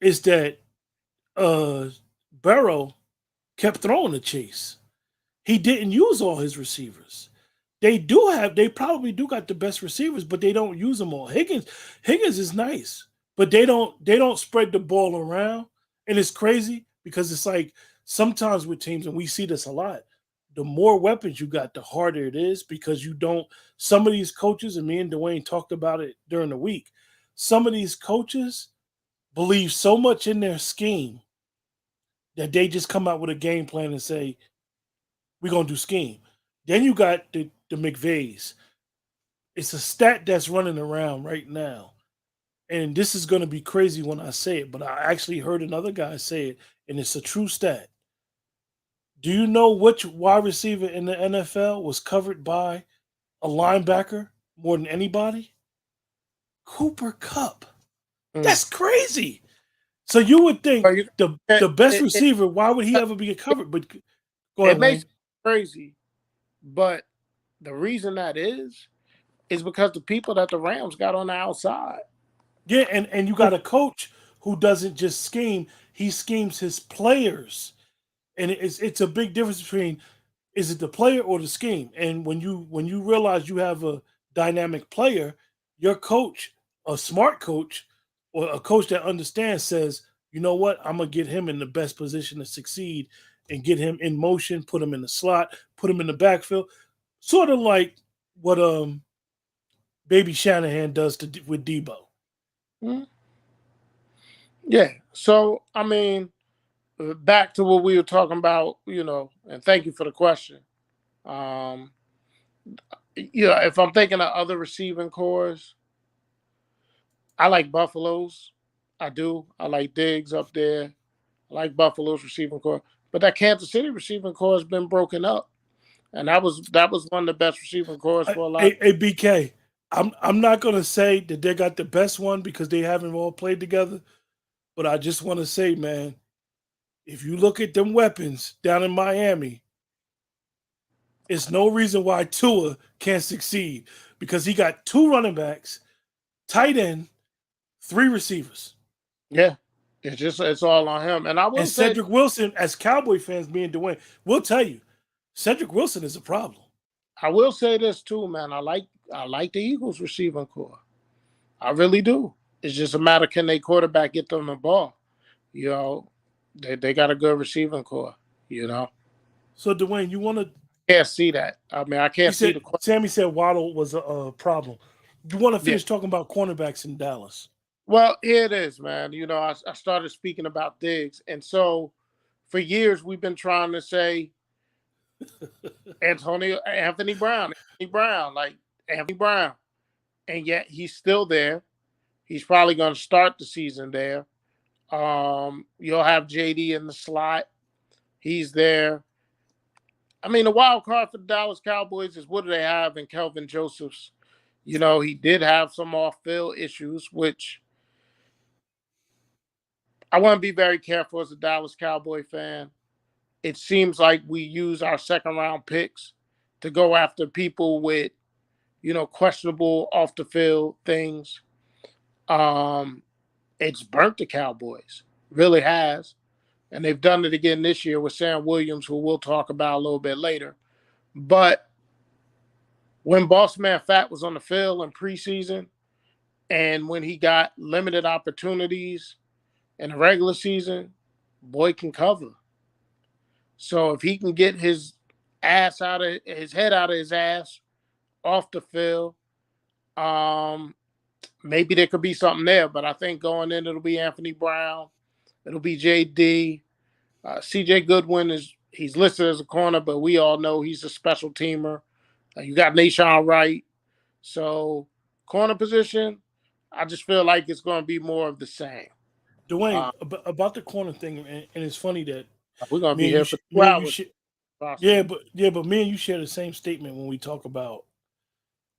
is that uh, Burrow kept throwing the chase. He didn't use all his receivers. they probably do got the best receivers, but they don't use them all. Higgins is nice, but they don't spread the ball around. And it's crazy because it's like sometimes with teams, and we see this a lot, the more weapons you got, the harder it is because you don't some of these coaches, and me and Dwayne talked about it during the week, some of these coaches believe so much in their scheme that they just come out with a game plan and say, we're gonna do scheme. Then you got the McVays. It's a stat that's running around right now. And this is going to be crazy when I say it, but I actually heard another guy say it, and it's a true stat. Do you know which wide receiver in the NFL was covered by a linebacker more than anybody? Cooper Cup. Mm. That's crazy. So you would think But you, the it, best it, receiver, why would he it, ever be covered? But go it ahead, makes Wayne. it crazy, but the reason that is because the people that the Rams got on the outside. Yeah, and you got a coach who doesn't just scheme; he schemes his players, and it's a big difference between is it the player or the scheme. And when you realize you have a dynamic player, your coach, a smart coach, or a coach that understands, says, you know what, I'm gonna get him in the best position to succeed and get him in motion, put him in the slot, put him in the backfield, sort of like what Baby Shanahan does with Debo. Mm. Yeah. So I mean, back to what we were talking about, and thank you for the question. Um, if I'm thinking of other receiving cores, I like Buffalo's. I do. I like Diggs up there. I like Buffalo's receiving core, but that Kansas City receiving core has been broken up, and that was one of the best receiving cores for a lot. BK, I'm not gonna say that they got the best one because they haven't all played together, but I just want to say, man, if you look at them weapons down in Miami, it's no reason why Tua can't succeed because he got two running backs, tight end, three receivers. Yeah, it's all on him. And And Cedric Wilson, as Cowboy fans, me and Dwayne, will tell you, Cedric Wilson is a problem. I will say this too, man. I like the Eagles receiving core. I really do. It's just a matter, can they quarterback get them the ball? You know, they got a good receiving core. You know, So Dwayne, you want to? can't see that. I mean, I He can't see said the Sammy said Waddle was a problem. You want to yeah. finish talking about cornerbacks in Dallas? Well, here it is, man. I started speaking about Diggs, and so for years we've been trying to say Anthony Brown, like Anthony Brown, and yet he's still there. He's probably going to start the season there. You'll have JD in the slot. He's there. I mean, the wild card for the Dallas Cowboys is what do they have in Kelvin Joseph's? He did have some off-field issues, which I want to be very careful as a Dallas Cowboy fan. It seems like we use our second round picks to go after people with, questionable off the field things. Um, it's burnt the Cowboys, really has. And they've done it again this year with Sam Williams, who we'll talk about a little bit later. But when Boss Man Fat was on the field in preseason and when he got limited opportunities in the regular season, boy can cover. So if he can get his head out of his ass off the field, um, maybe there could be something there. But I think going in, it'll be Anthony Brown, it'll be JD. CJ Goodwin he's listed as a corner, but we all know he's a special teamer. You got Nashawn Wright. So corner position, I just feel like it's going to be more of the same. Dwayne, Uh, about the corner thing, and it's funny that we're going to be me and you, here for two me and you, hours, yeah, possibly. but me and you share the same statement when we talk about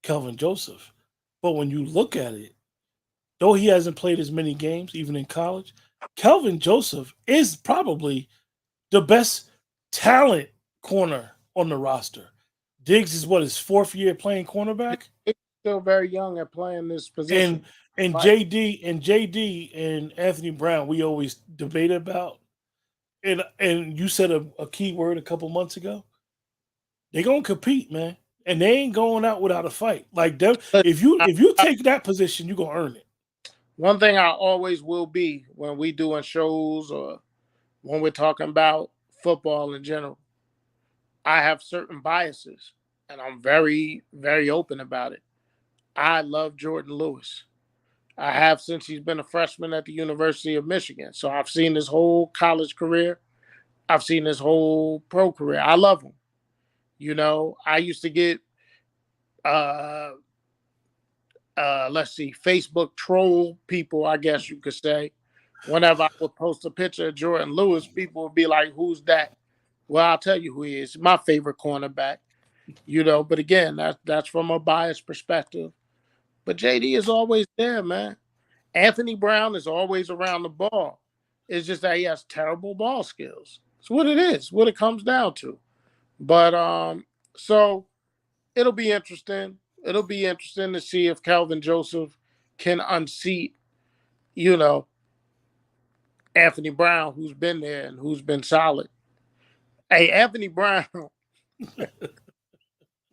Kelvin Joseph. But when you look at it, though he hasn't played as many games, even in college, Kelvin Joseph is probably the best talent corner on the roster. Diggs is what his fourth year playing cornerback, He's still very young at playing this and position. and Right. JD and Anthony Brown we always debate about. And you said a key word a couple months ago. They gonna compete, man. and they ain't going out without a fight. Like them, But if you take that position, you gonna earn it. one thing I always will be when we doing shows or when we're talking about football in general, I have certain biases, and I'm very, very open about it. I love Jordan Lewis. I have since he's been a freshman at the University of Michigan. So I've seen his whole college career. I've seen his whole pro career. I love him. I used to get uh let's see, Facebook troll people, I guess you could say. Whenever I would post a picture of Jordan Lewis, people would be like, "Who's that?" Well, I'll tell you who he is. My favorite cornerback. But again, that's from a biased perspective. But JD is always there, man. Anthony Brown is always around the ball. It's just that he has terrible ball skills. It's what it is, what it comes down to. But so it'll be interesting. It'll be interesting to see if Calvin Joseph can unseat, you know, Anthony Brown, who's been there and who's been solid. Hey, Anthony Brown,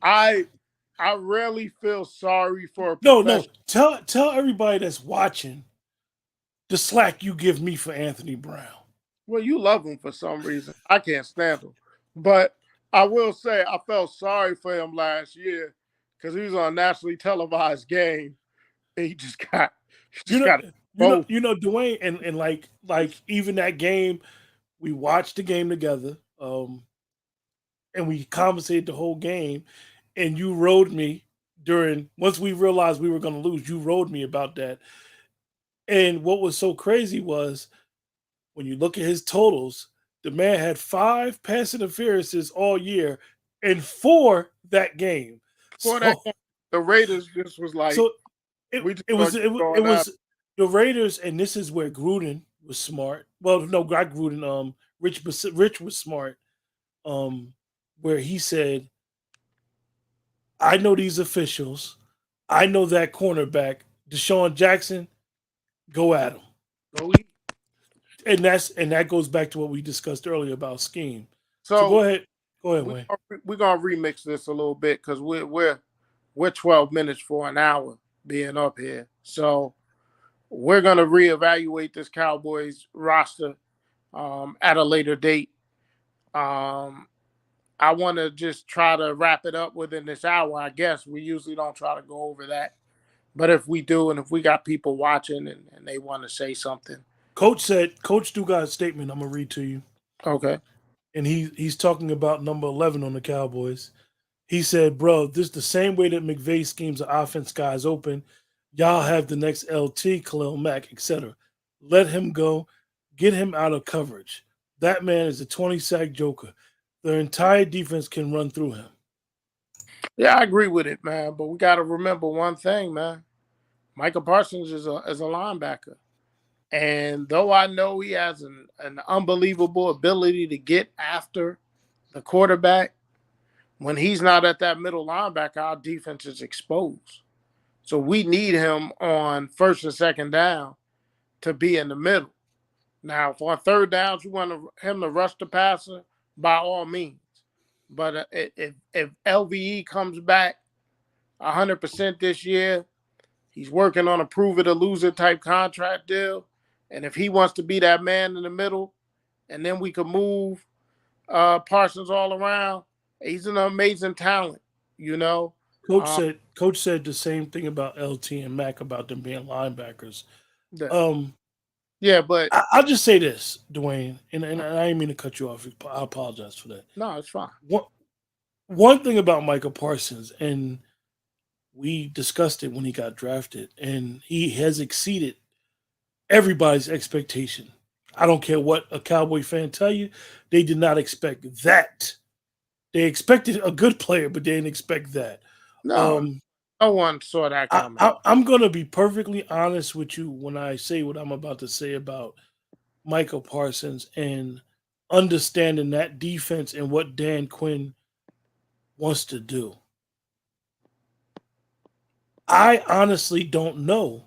I I rarely feel sorry for a No, no. professional. Tell everybody that's watching the slack you give me for Anthony Brown. Well, you love him for some reason. I can't stand him. But I will say I felt sorry for him last year because he was on a nationally televised game. And he You just know, got exposed. Dwayne, and like even that game, we watched the game together, and we conversated the whole game, and you rode me during once we realized we were going to lose. You rode me about that, and what was so crazy was when you look at his totals, the man had 5 pass interferences all year and 4 that game. For that So game, the Raiders just was like, so it we just it gonna was keep it going up. was the Raiders, and this is where Gruden was smart. Well, no, not Gruden. Rich was smart. Um, where he said, "I know these officials. I know that cornerback, Deshaun Jackson. Go at him." Go eat. And that goes back to what we discussed earlier about scheme. So So go ahead, we Wayne. we're gonna remix this a little bit because we're 12 minutes for an hour being up here. So we're gonna reevaluate this Cowboys roster at a later date. Um, I want to just try to wrap it up within this hour. I guess we usually don't try to go over that, but if we do, and if we got people watching and they want to say something, Coach do got a statement I'm gonna read to you, okay. and he's talking about number 11 on the Cowboys. He said, "Bro, this is the same way that McVay schemes the offense guys open. Y'all have the next LT, Khalil Mack, etc. Let him go. Get him out of coverage. That man is a 20 sack joker. The entire defense can run through him." Yeah, I agree with it, man. But we got to remember one thing, man. Michael Parsons is a linebacker, and though I know he has an unbelievable ability to get after the quarterback, when he's not at that middle linebacker, our defense is exposed. So we need him on first and second down to be in the middle. Now, for third downs, you want him to rush the passer, by all means. But if LVE comes back 100% this year, he's working on a prove it or lose it type contract deal. And if he wants to be that man in the middle, and then we can move Parsons all around, he's an amazing talent, you know. Uh, Coach said the same thing about LT and Mac about them being linebackers. the, Um, yeah, but I'll just say this, Dwayne, and I didn't mean to cut you off. I apologize for that. no, it's fine. One thing about Michael Parsons, and we discussed it when he got drafted, and he has exceeded everybody's expectation. I don't care what a Cowboy fan tell you, they did not expect that. They expected a good player, but they didn't expect that. No, Um, no one saw that coming. I'm going to be perfectly honest with you when I say what I'm about to say about Michael Parsons and understanding that defense and what Dan Quinn wants to do. I honestly don't know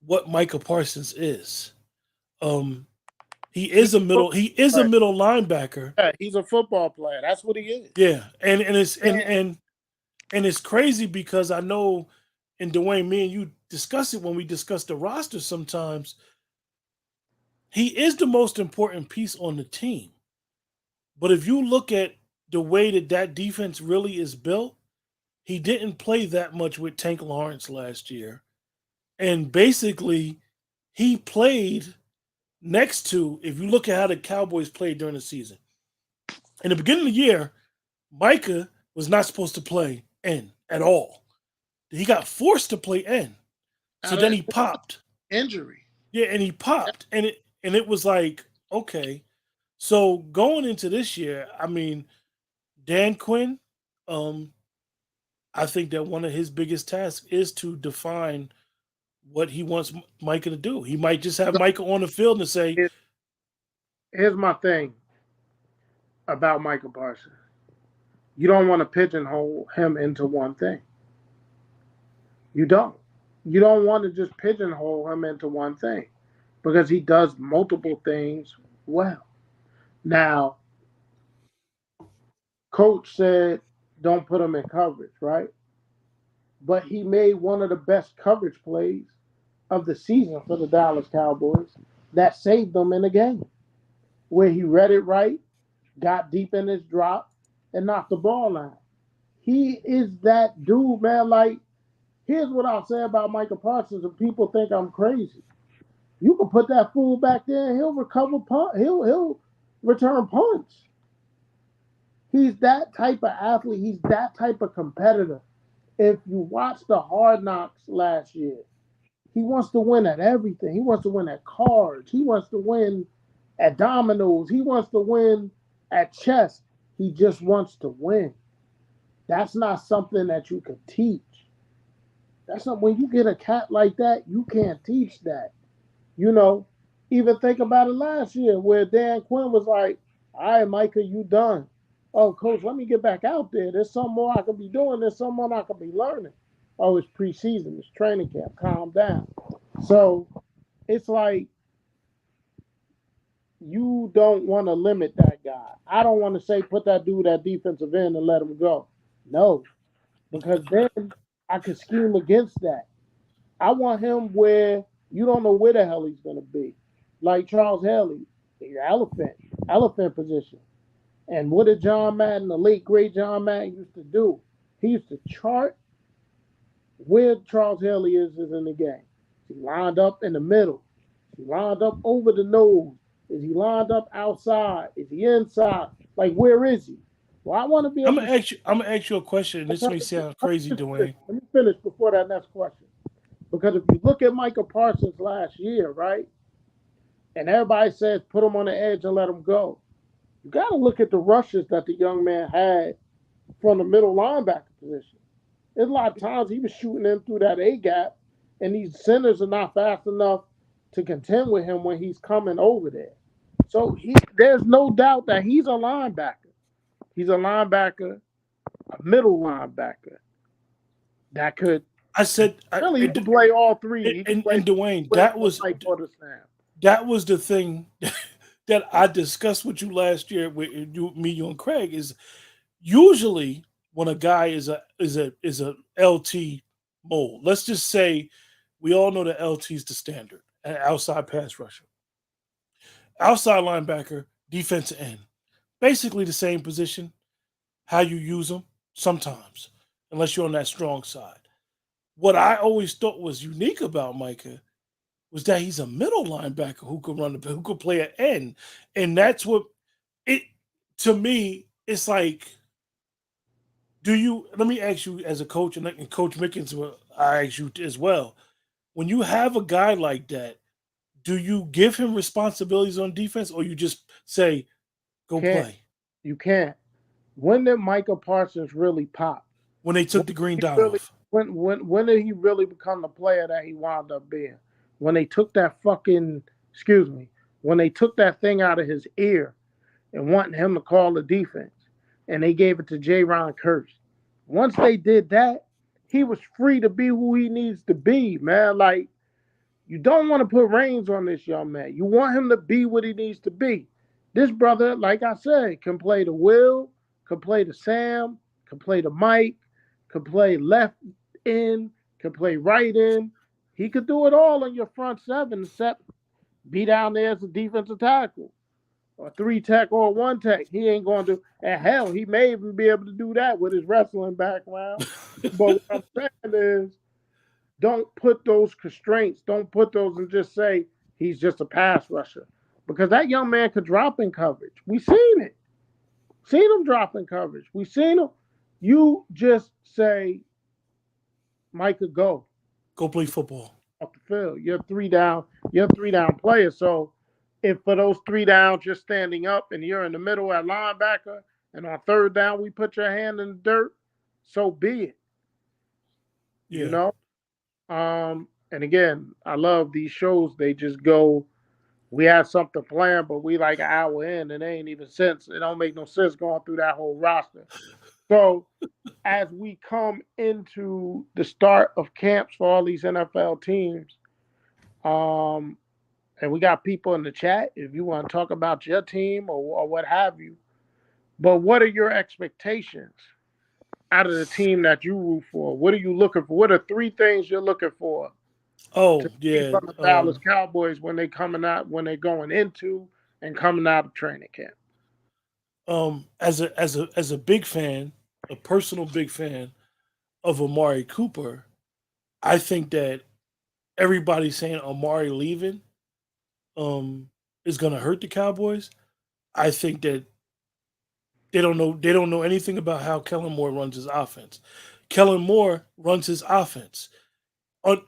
what Michael Parsons is. Um, he He's is a a middle. He is a player. middle linebacker. Yeah, he's a football player. That's what he is. Yeah, and it's And and And it's crazy because I know, and Dwayne, me and you discuss it when we discuss the roster sometimes. He is the most important piece on the team. But if you look at the way that that defense really is built, he didn't play that much with Tank Lawrence last year. And basically, he played next to, if you look at how the Cowboys played during the season, in the beginning of the year, Micah was not supposed to play N at all. He got forced to play N. So Out then of he popped. injury. Yeah, and he popped. And it was like, okay. So going into this year, I mean, Dan Quinn, um, I think that one of his biggest tasks is to define what he wants Micah to do. He might just have So Micah on the field and say, here- here's my thing about Michael Parsons. You don't want to pigeonhole him into one thing. You don't. You don't want to just pigeonhole him into one thing because he does multiple things well. Now, coach said don't put him in coverage, right? But he made one of the best coverage plays of the season for the Dallas Cowboys that saved them in the game, where he read it right, got deep in his drop, and knocked the ball out. He is that dude, man. Like, here's what I'll say about Michael Parsons, and people think I'm crazy. You can put that fool back there, and he'll recover punt. He'll return punts. He's that type of athlete. He's that type of competitor. If you watch the Hard Knocks last year, he wants to win at everything. He wants to win at cards. He wants to win at dominoes. He wants to win at chess. He just wants to win. That's not something that you can teach. That's not when you get a cat like that, you can't teach that. You know, even think about it last year where Dan Quinn was like, all right, Micah, you done. Oh, coach, let me get back out there. There's some more I could be doing. There's some more I could be learning. Oh, it's preseason. It's training camp. Calm down. So it's like you don't want to limit that guy. I don't want to say put that dude at defensive end and let him go. No, because then I could scheme against that. I want him where you don't know where the hell he's going to be. Like Charles Haley, elephant position. And what did John Madden, the late great John Madden, used to do? He used to chart where Charles Haley is in the game. Is he lined up in the middle? Is he lined up over the nose? Is he lined up outside? Is he inside? Like, where is he? Well, I want to be able to. I'm gonna ask you a question, and this may sound crazy, Dwayne. Let me finish before that next question. Because if you look at Michael Parsons last year, right, and everybody says put him on the edge and let him go, you got to look at the rushes that the young man had from the middle linebacker position. There's a lot of times he was shooting in through that A gap, and these centers are not fast enough to contend with him when he's coming over there. So there's no doubt that he's a linebacker. He's a linebacker, a middle linebacker that could I said, really he could play all three. He could play and Dwayne, with like for the snap. that was the thing that I discussed with you last year with you and Craig is usually when a guy is a LT mold. Let's just say we all know that LT is the standard, an outside pass rusher, outside linebacker, defensive end, basically the same position. How you use them sometimes, unless you're on that strong side. What I always thought was unique about Micah was that he's a middle linebacker who could who could play at end, and that's what it to me. It's like, do you? Let me ask you as a coach, and Coach Mickens, I ask you as well. When you have a guy like that, do you give him responsibilities on defense, or you just say, "Go Can't play"? you can't. When did Michael Parsons really pop? When they When took the green he dot really off, when did he really become the player that he wound up being? When they took that fucking excuse me, when they took that thing out of his ear and wanting him to call the defense, and they gave it to J. Ron Curse. Once they did that, he was free to be who he needs to be, man. Like you don't want to put reins on this young man. You want him to be what he needs to be. This brother, like I said, can play the Will, can play the Sam, can play the Mike, could play left in, could play right in. He could do it all in your front seven except be down there as a defensive tackle or three tech or one tech. He ain't going to. And hell, he may even be able to do that with his wrestling background. But what I'm saying is, don't put those constraints. Don't put those and just say he's just a pass rusher, because that young man could drop in coverage. We seen it. Seen him drop in coverage. We seen him. You just say Micah go Go play football. off the field. You're three down. You're a three down player. So if for those three downs you're standing up and you're in the middle at linebacker, and on third down we put your hand in the dirt, so be it. You Yeah. know. And again, I love these shows. They just go. We had something planned, but we like an hour in, and it ain't even sense. It don't make no sense going through that whole roster. So as we come into the start of camps for all these NFL teams, um, and we got people in the chat if you want to talk about your team or what have you. But what are your expectations out of the team that you root for? What are you looking for? What are three things you're looking for to Oh see yeah. from the Dallas Cowboys when they coming out, when they're going into and coming out of training camp? As a big fan, a personal big fan of Amari Cooper, I think that everybody's saying Amari leaving um is gonna hurt the Cowboys. I think that they don't know anything about how Kellen Moore runs his offense. Kellen Moore runs his offense.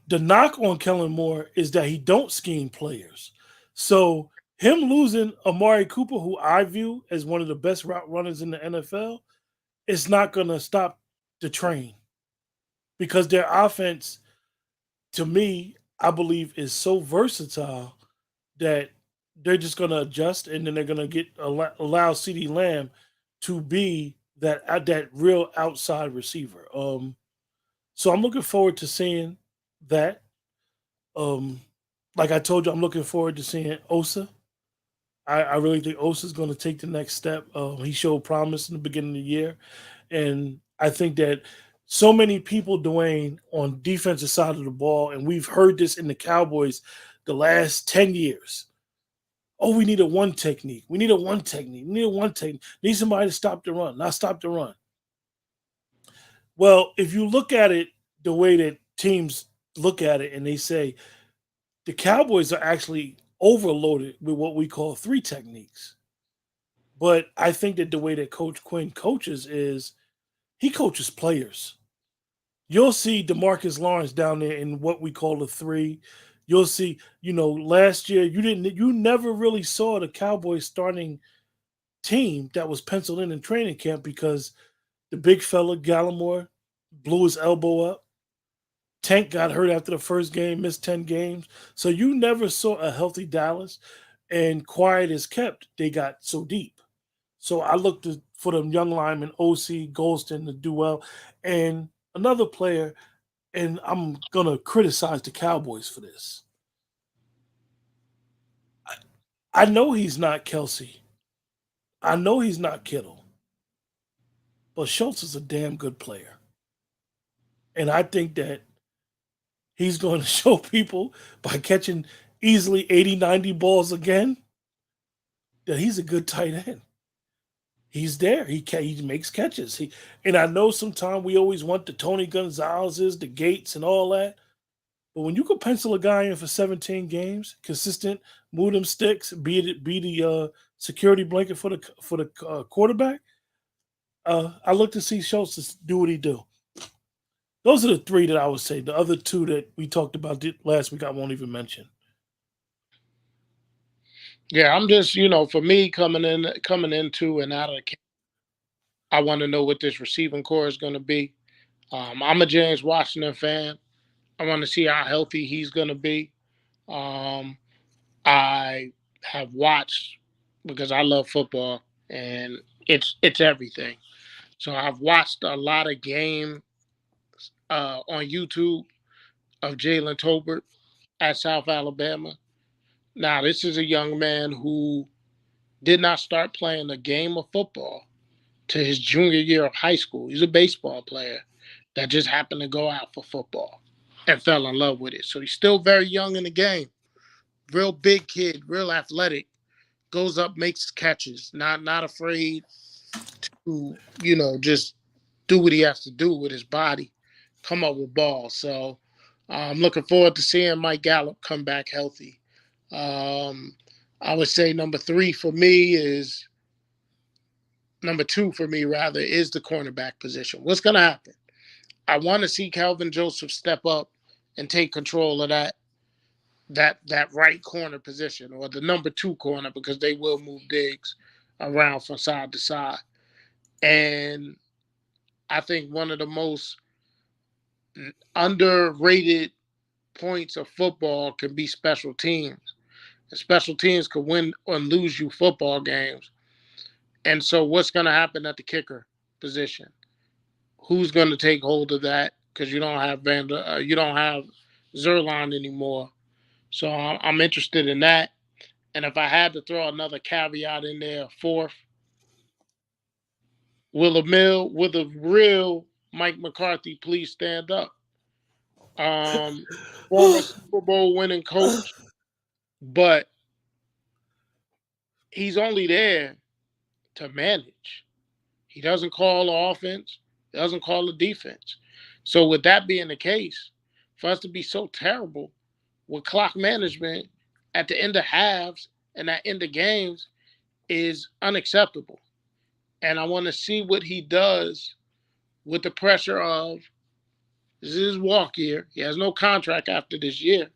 The knock on Kellen Moore is that he don't scheme players. So him losing Amari Cooper, who I view as one of the best route runners in the NFL, it's not gonna stop the train because their offense, to me, I believe, is so versatile that they're just going to adjust and then they're going to allow CD Lamb to be that real outside receiver. So I'm looking forward to seeing that. Um, like I told you, I'm looking forward to seeing Osa. I really think Osa is going to take the next step. He showed promise in the beginning of the year, and I think that so many people, Dwayne, on defensive side of the ball, and we've heard this in the Cowboys the last 10 years. Oh, we need a one technique. We need a one technique. We need a one technique. Need somebody to stop the run, not stop the run. Well, if you look at it the way that teams look at it and they say the Cowboys are actually overloaded with what we call three techniques. But I think that the way that Coach Quinn coaches is he coaches players. You'll see Demarcus Lawrence down there in what we call the three. You'll see, last year you never really saw the Cowboys starting team that was penciled in training camp because the big fella Gallimore blew his elbow up. Tank got hurt after the first game, missed 10 games. So you never saw a healthy Dallas, and quiet as kept, they got so deep. So I looked for them young linemen, OC, Golston to do well. And another player, and I'm going to criticize the Cowboys for this. I know he's not Kelsey. I know he's not Kittle. But Schultz is a damn good player. And I think that he's going to show people by catching easily 80, 90 balls again that he's a good tight end. He's there. He makes catches. And I know sometimes we always want the Tony Gonzalez's, the Gates, and all that. But when you can pencil a guy in for 17 games, consistent, move them sticks, be the security blanket for the quarterback, I look to see Schultz do what he do. Those are the three that I would say. The other two that we talked about last week, I won't even mention. Yeah, I'm just, for me coming into and out of the camp, I want to know what this receiving core is going to be. I'm a James Washington fan. I want to see how healthy he's going to be. Um, I have watched because I love football and it's everything. So I've watched a lot of game on YouTube of Jalen Tolbert at South Alabama. Now, this is a young man who did not start playing a game of football to his junior year of high school. He's a baseball player. that just happened to go out for football and fell in love with it. So he's still very young in the game. Real big kid, real athletic. Goes up, makes catches, not afraid to, just do what he has to do with his body, come up with balls. So I'm looking forward to seeing Mike Gallup come back healthy. Um, I would say number two for me rather is the cornerback position. What's going to happen? I want to see Calvin Joseph step up and take control of that right corner position, or the number two corner, because they will move Diggs around from side to side. And I think one of the most underrated points of football can be special teams. And special teams could win or lose you football games. And so, what's going to happen at the kicker position? Who's going to take hold of that? Because you don't have Zerline anymore. So I'm interested in that. And if I had to throw another caveat in there, fourth, will the real Mike McCarthy please stand up? Former Super Bowl winning coach, but he's only there to manage. He doesn't call the offense, he doesn't call the defense. So with that being the case, for us to be so terrible with clock management at the end of halves and at end of games is unacceptable. And I want to see what he does with the pressure of this is his walk year. He has no contract after this year.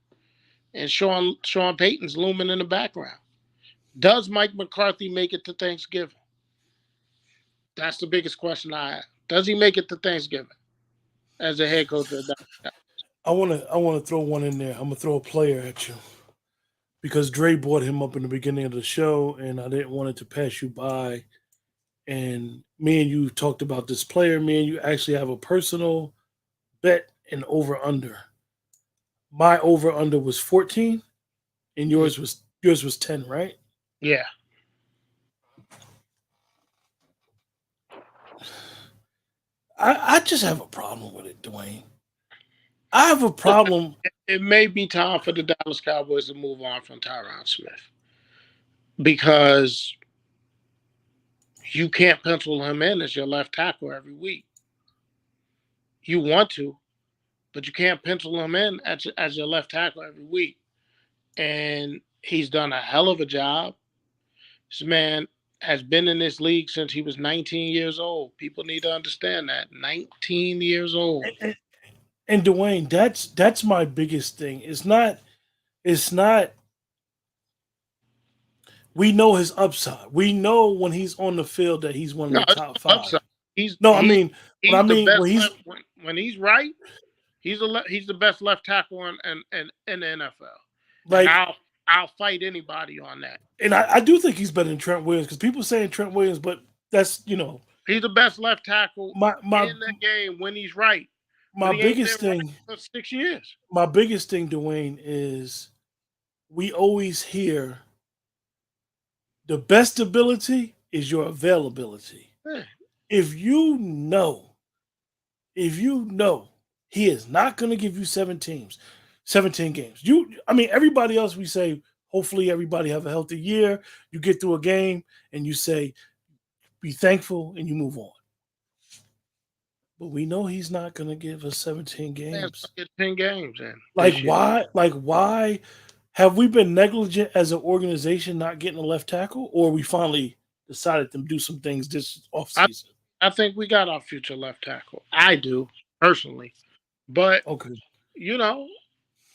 And Sean Payton's looming in the background. Does Mike McCarthy make it to Thanksgiving? That's the biggest question I have. Does he make it to Thanksgiving as a head coach of the Dallas? I wanna throw one in there. I'm gonna throw a player at you because Dre brought him up in the beginning of the show, and I didn't want it to pass you by. And me and you talked about this player. Me and you actually have a personal bet and over under. My over under was 14, and Yeah. yours was 10, right? Yeah. I just have a problem with it, Dwayne. I have a problem. It may be time for the Dallas Cowboys to move on from Tyron Smith because you can't pencil him in as your left tackle every week. You want to, but you can't pencil him in as your left tackle every week. And he's done a hell of a job. This man has been in this league since he was 19 years old. People need to understand that. 19 years old. And Dwayne, that's my biggest thing. It's not. We know his upside. We know when he's on the field that he's one of No, the it's top no five. upside. He's No, I he's mean, what I he's the mean best when he's left when he's right. He's the best left tackle in the NFL, and like, I'll fight anybody on that. and I do think he's better than Trent Williams because people saying Trent Williams, but that's He's the best left tackle my my in the game when he's right, my but he ain't been biggest right thing. for 6 years. My biggest thing, Dwayne, is we always hear the best ability is your availability. Yeah. If you know, if you know he is not going to give you 17 games. I mean, everybody else we say, hopefully everybody have a healthy year. You get through a game and you say, be thankful and you move on. But we know he's not going to give us 17 Man's games. gonna get 10 games in Like this year. why? Like why have we been negligent as an organization not getting a left tackle, or we finally decided to do some things this I offseason? I think we got our future left tackle. I do personally, but Okay. you know,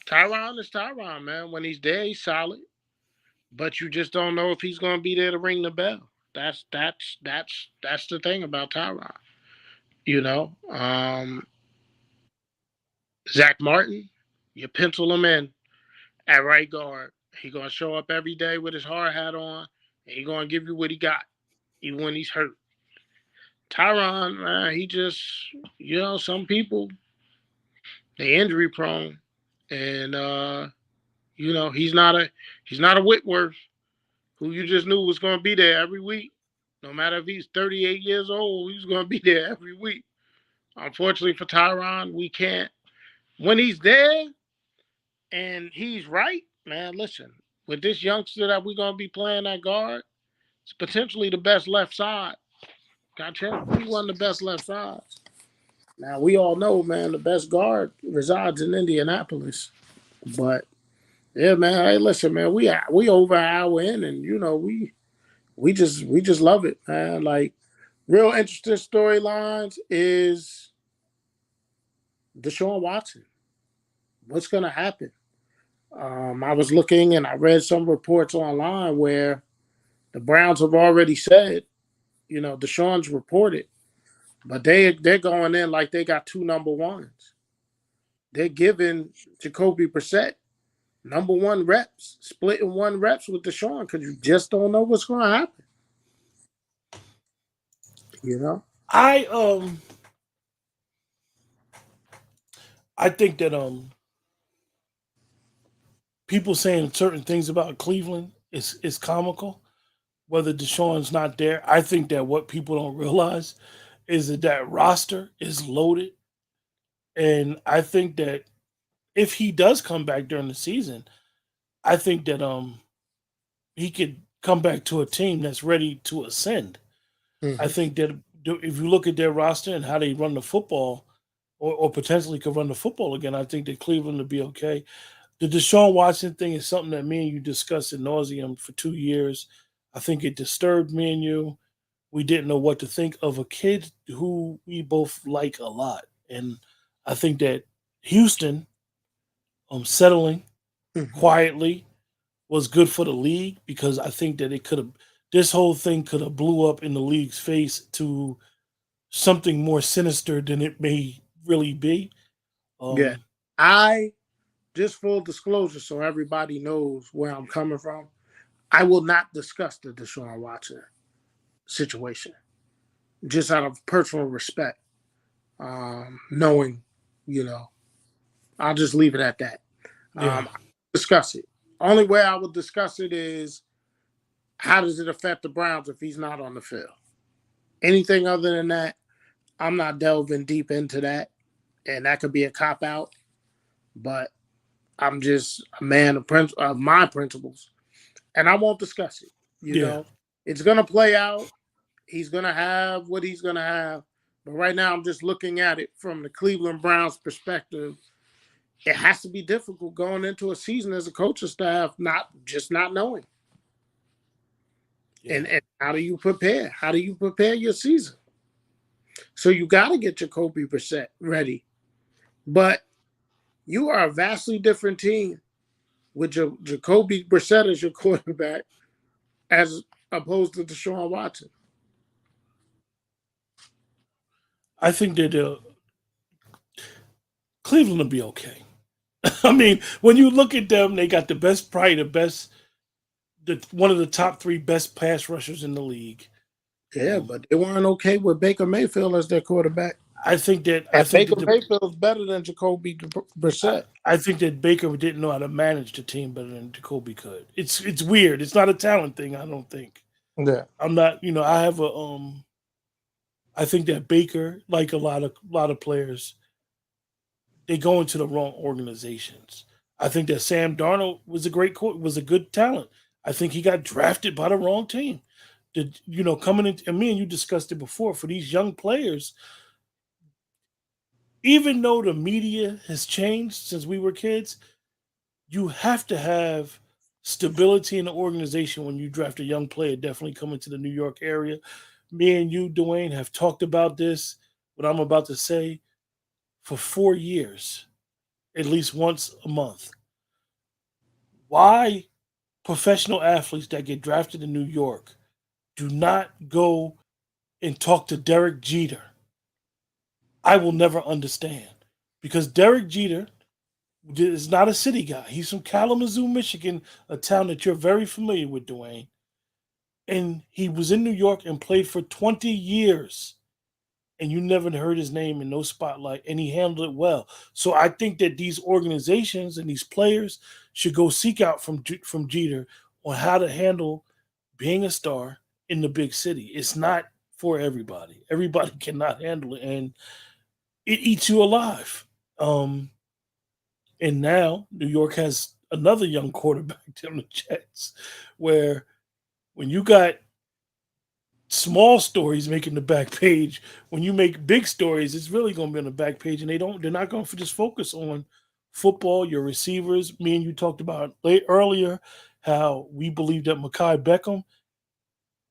Tyron is Tyron, man. When he's there, he's solid. But you just don't know if he's going to be there to ring the bell. That's the thing about Tyron. You know, Zach Martin, you pencil him in at right guard. He gonna show up every day with his hard hat on, and he gonna give you what he got, even when he's hurt. Tyron, he just, some people they injury prone, and he's not a Whitworth who you just knew was gonna be there every week. No matter if he's 38 years old, he's gonna be there every week. Unfortunately for Tyron, we can't. When he's there and he's right, man, listen, with this youngster that we're going to be playing at guard, it's potentially the best left side. Got a chance to be one of the best left sides. Now, we all know, man, the best guard resides in Indianapolis. But, yeah, man, hey, listen, man, we over an hour in, and, we just love it, man. Like, real interesting storylines is Deshaun Watson. What's going to happen? I was looking and I read some reports online where the Browns have already said, Deshaun's reported, but they're going in like they got two number ones. They're giving Jacoby Brissett number one reps, splitting one reps with Deshaun because you just don't know what's going to happen. You know? I I think that people saying certain things about Cleveland is comical. Whether Deshaun's not there, I think that what people don't realize is that that roster is loaded, and I think that if he does come back during the season, I think that he could come back to a team that's ready to ascend. I Mm-hmm. think that if you look at their roster and how they run the football, or potentially could run the football again, I think that Cleveland would be okay. The Deshaun Watson thing is something that me and you discussed at nauseum for 2 years. I think it disturbed me and you. We didn't know what to think of a kid who we both like a lot, and I think that Houston settling Mm-hmm. quietly was good for the league because I think that it could have this whole thing could have blew up in the league's face to something more sinister than it may really be. Yeah. Um, I, just full disclosure so everybody knows where I'm coming from, I will not discuss the Deshaun Watson situation just out of personal respect. Knowing, you know, I'll just leave it at that. yeah, I discuss it. Only way I would discuss it is how does it affect the Browns if he's not on the field? Anything other than that, I'm not delving deep into that, and that could be a cop out. But I'm just a man of my principles, and I won't discuss it. You yeah. know, it's gonna play out. He's gonna have what he's gonna have. But right now, I'm just looking at it from the Cleveland Browns perspective. It has to be difficult going into a season as a coaching staff, not knowing. Yeah, And how do you prepare? How do you prepare your season? So you got to get your Kobe Brissett ready. But you are a vastly different team with your Jacoby Brissett as your quarterback as opposed to Deshaun Watson. I think that Cleveland will be okay. I mean, when you look at them, they got the best, probably one of the top three best pass rushers in the league. Yeah, but they weren't okay with Baker Mayfield as their quarterback. I think that I And think Baker that the Mayfield's better than Jacoby Brissett. I think that Baker didn't know how to manage the team better than Jacoby could. It's weird. It's not a talent thing. I don't think. Yeah. I'm not. I have a I think that Baker, like a lot of players, they go into the wrong organizations. I think that Sam Darnold was a good talent. I think he got drafted by the wrong team. Coming in, and me and you discussed it before. For these young players, even though the media has changed since we were kids, you have to have stability in the organization when you draft a young player. Definitely coming to the New York area. Me and you, Dwayne, have talked about this. What I'm about to say for 4 years, at least once a month. Why professional athletes that get drafted in New York do not go and talk to Derek Jeter? I will never understand because Derek Jeter is not a city guy. He's from Kalamazoo, Michigan, a town that you're very familiar with, Dwayne. And he was in New York and played for 20 years. And you never heard his name in no spotlight, and he handled it well. So I think that these organizations and these players should go seek out from Jeter on how to handle being a star in the big city. It's not for everybody. Everybody cannot handle it, and it eats you alive. Um, and now New York has another young quarterback on the Jets, where when you got small stories making the back page, when you make big stories, it's really going to be on the back page, and they're not going to just focus on football. Your receivers, me and you talked about late earlier, how we believe that Makai Beckham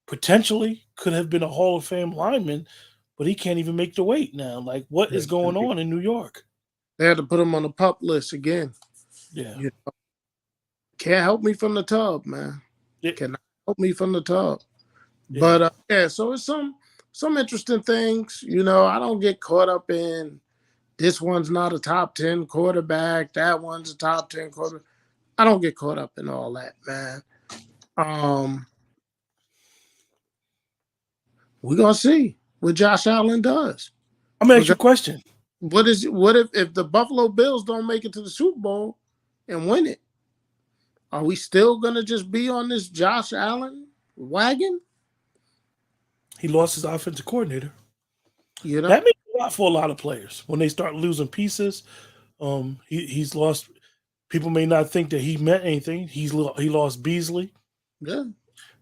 potentially could have been a Hall of Fame lineman, but he can't even make the weight now. Like, what is going on in New York? They had to put him on the pup list again. Yeah, You can't help me from the tub, man. yeah, Cannot help me from the tub. yeah. But yeah, so it's some interesting things. I don't get caught up in this one's not a top 10 quarterback, that one's a top 10 quarterback. I don't get caught up in all that, man. Um, we're gonna see what Josh Allen does. I'm gonna ask you Because a question. what if the Buffalo Bills don't make it to the Super Bowl and win it? Are we still gonna just be on this Josh Allen wagon? He lost his offensive coordinator. You know? That means a lot for a lot of players when they start losing pieces. He's lost. People may not think that he meant anything. He lost Beasley. Yeah.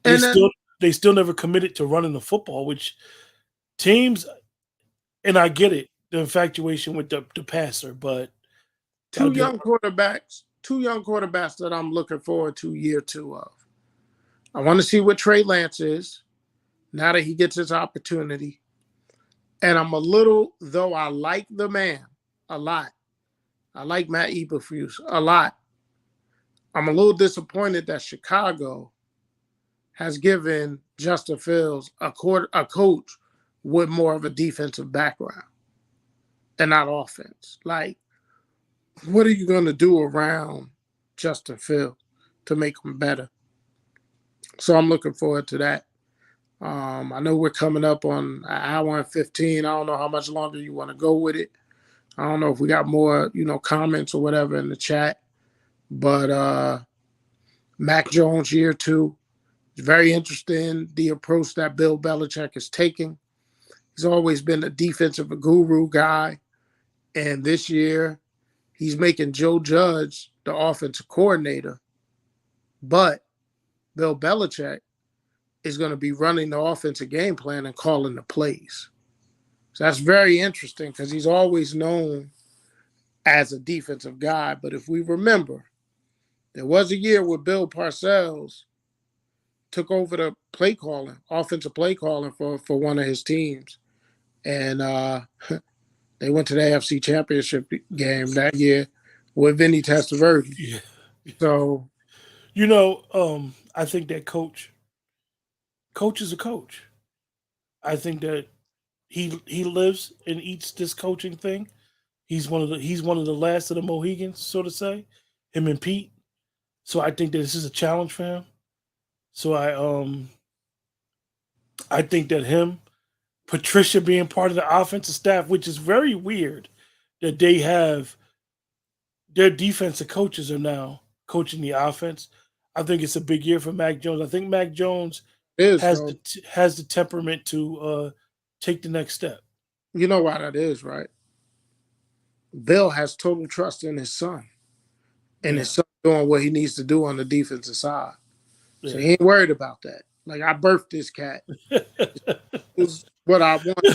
They And then still they still never committed to running the football, which teams, and I get it, the infatuation with the passer, but gotta two be. young quarterbacks, that I'm looking forward to year two of. I want to see what Trey Lance is now that he gets his opportunity. And I'm a little, though I like the man a lot. I like Matt Eberflus a lot. I'm a little disappointed that Chicago has given Justin Fields a coach with more of a defensive background and not offense. Like, what are you going to do around Justin Fields to make him better? So I'm looking forward to that. I know we're coming up on an hour and 15. I don't know how much longer you want to go with it. I don't know if we got more, comments or whatever in the chat. But Mac Jones year two. It's very interesting, the approach that Bill Belichick is taking. He's always been a defensive guru guy. And this year, he's making Joe Judge the offensive coordinator. But Bill Belichick is going to be running the offensive game plan and calling the plays. So that's very interesting because he's always known as a defensive guy. But if we remember, there was a year where Bill Parcells took over the play calling, offensive play calling for one of his teams. And they went to the AFC Championship game that year with Vinny Testaverde. Yeah. So, I think that coach is a coach. I think that he lives and eats this coaching thing. He's one of the last of the Mohegans, so to say. Him and Pete. So I think that this is a challenge for him. So I think that him, Patricia being part of the offensive staff, which is very weird that they have their defensive coaches are now coaching the offense. I think it's a big year for Mac Jones. I think Mac Jones it is, has though. has the temperament to take the next step. You know why that is, right? Bill has total trust in his son, and Yeah, his son doing what he needs to do on the defensive side. So yeah, he ain't worried about that. Like, I birthed this cat. This is what I want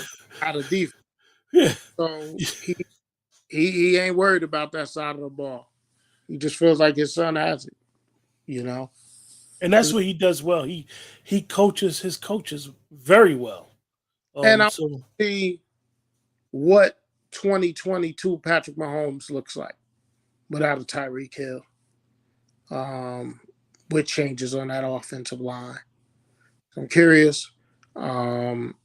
out of defense. yeah. So he ain't worried about that side of the ball. He just feels like his son has it, you know. And that's what he does well. He coaches his coaches very well. And I So see what 2022 Patrick Mahomes looks like without a Tyreek Hill, um, with changes on that offensive line. So I'm curious. Um,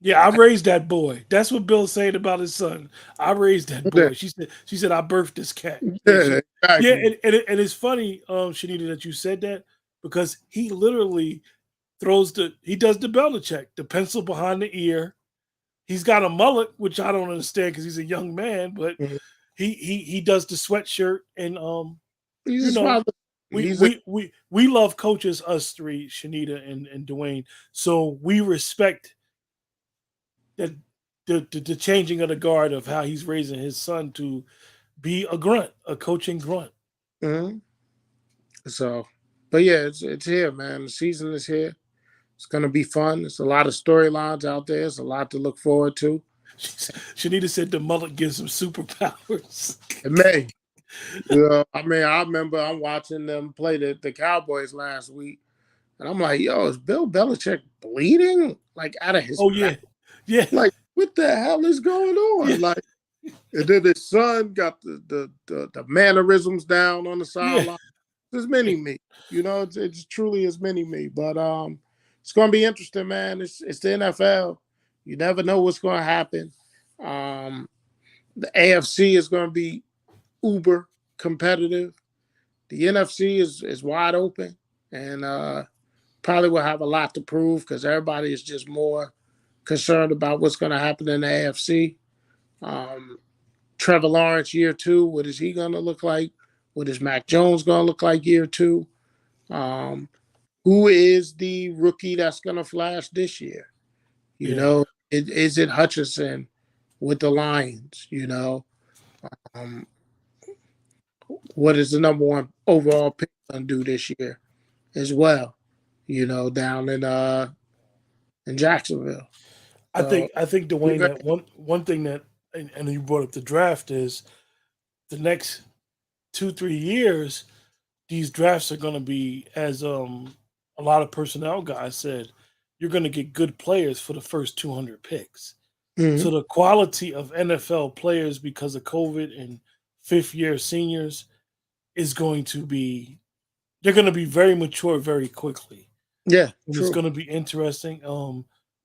yeah, I raised that boy. That's what Bill's saying about his son. I raised that yeah, boy. She said I birthed this cat. Yeah, yeah, yeah, exactly. and it's funny, Shanita, that you said that because he literally he does the Belichick, the pencil behind the ear. He's got a mullet, which I don't understand because he's a young man, but Mhm. he does the sweatshirt and He's you a know smart. we He's a we we we love coaches, us three, Shanita and Dwayne. So we respect that the changing of the guard of how he's raising his son to be a grunt, a coaching grunt. Hmm. So, but yeah, it's here, man. The season is here. It's gonna be fun. There's a lot of storylines out there. There's a lot to look forward to. Shanita said the mullet gives him superpowers. It may. Yeah, I mean, I remember I'm watching them play the Cowboys last week, and I'm like, yo, is Bill Belichick bleeding like out of his Oh mouth? yeah, yeah, Like, what the hell is going yeah, on? Like, and then his son got the mannerisms down on the yeah, sideline. It's mini me, it's truly is mini me. But it's gonna be interesting, man. It's the NFL. You never know what's gonna happen. Um, the AFC is gonna be uber competitive. The NFC is wide open, and probably will have a lot to prove because everybody is just more concerned about what's going to happen in the AFC. Um, Trevor Lawrence year two, what is he going to look like? What is Mac Jones going to look like year two? Um, who is the rookie that's going to flash this year? You yeah. know, is it Hutchinson with the Lions? Um, what is the number one overall pick going to do this year as well? Down in Jacksonville. So I think we're Dwayne, very, that one thing that, and you brought up the draft, is the next 2 3 years these drafts are going to be, as a lot of personnel guys said, you're going to get good players for the first 200 picks. So mhm. the quality of NFL players, because of COVID and fifth year seniors, is going to be, they're going to be very mature very quickly, Yeah, and it's true. going to be interesting.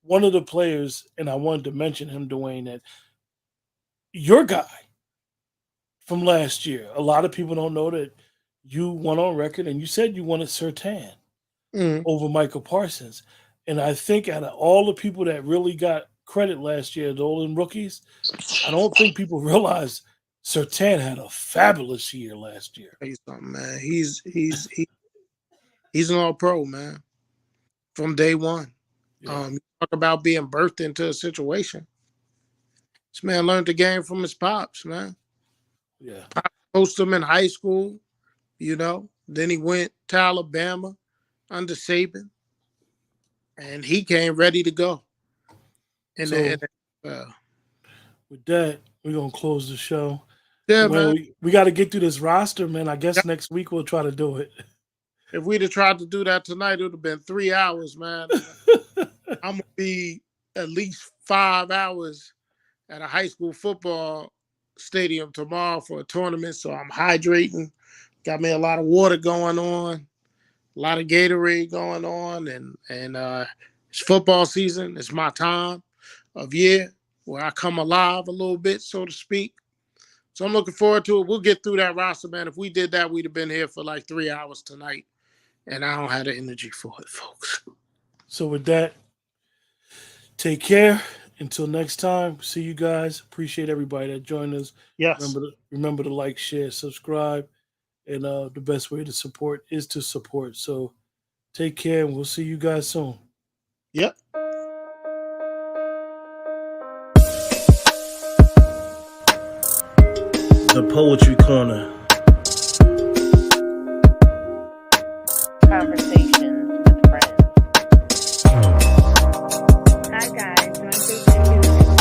One of the players, and I wanted to mention him, Dwayne, that your guy from last year. A lot of people don't know that you went on record and you said you wanted Sertan Mhm. over Michael Parsons. And I think out of all the people that really got credit last year, the olden rookies, I don't think people realize Sertan had a fabulous year last year. Tell you something, man. He's an all pro, man, from day one. Yeah, You talk about being birthed into a situation. This man learned the game from his pops, man. yeah. Pop coached him in high school. Then he went to Alabama under Saban, and he came ready to go. In the, in So the with that, we're gonna close the show. yeah, Dwayne, man. we got to get through this roster, man. I Yeah, guess next week we'll try to do it. if we'd have tried to do that tonight, it would have been 3 hours, man. And I'm gonna be at least 5 hours at a high school football stadium tomorrow for a tournament. So I'm hydrating. Got me a lot of water going on, a lot of Gatorade going on, and it's football season. It's my time of year where I come alive a little bit, so to speak. So I'm looking forward to it. We'll get through that roster, man. If we did that, we'd have been here for like 3 hours tonight. And I don't have the energy for it, folks. So with that, take care. Until next time, see you guys. Appreciate everybody that joined us. Yes. Remember to like, share, subscribe, and the best way to support is to support. So take care, and we'll see you guys soon. Yep. The Poetry Corner.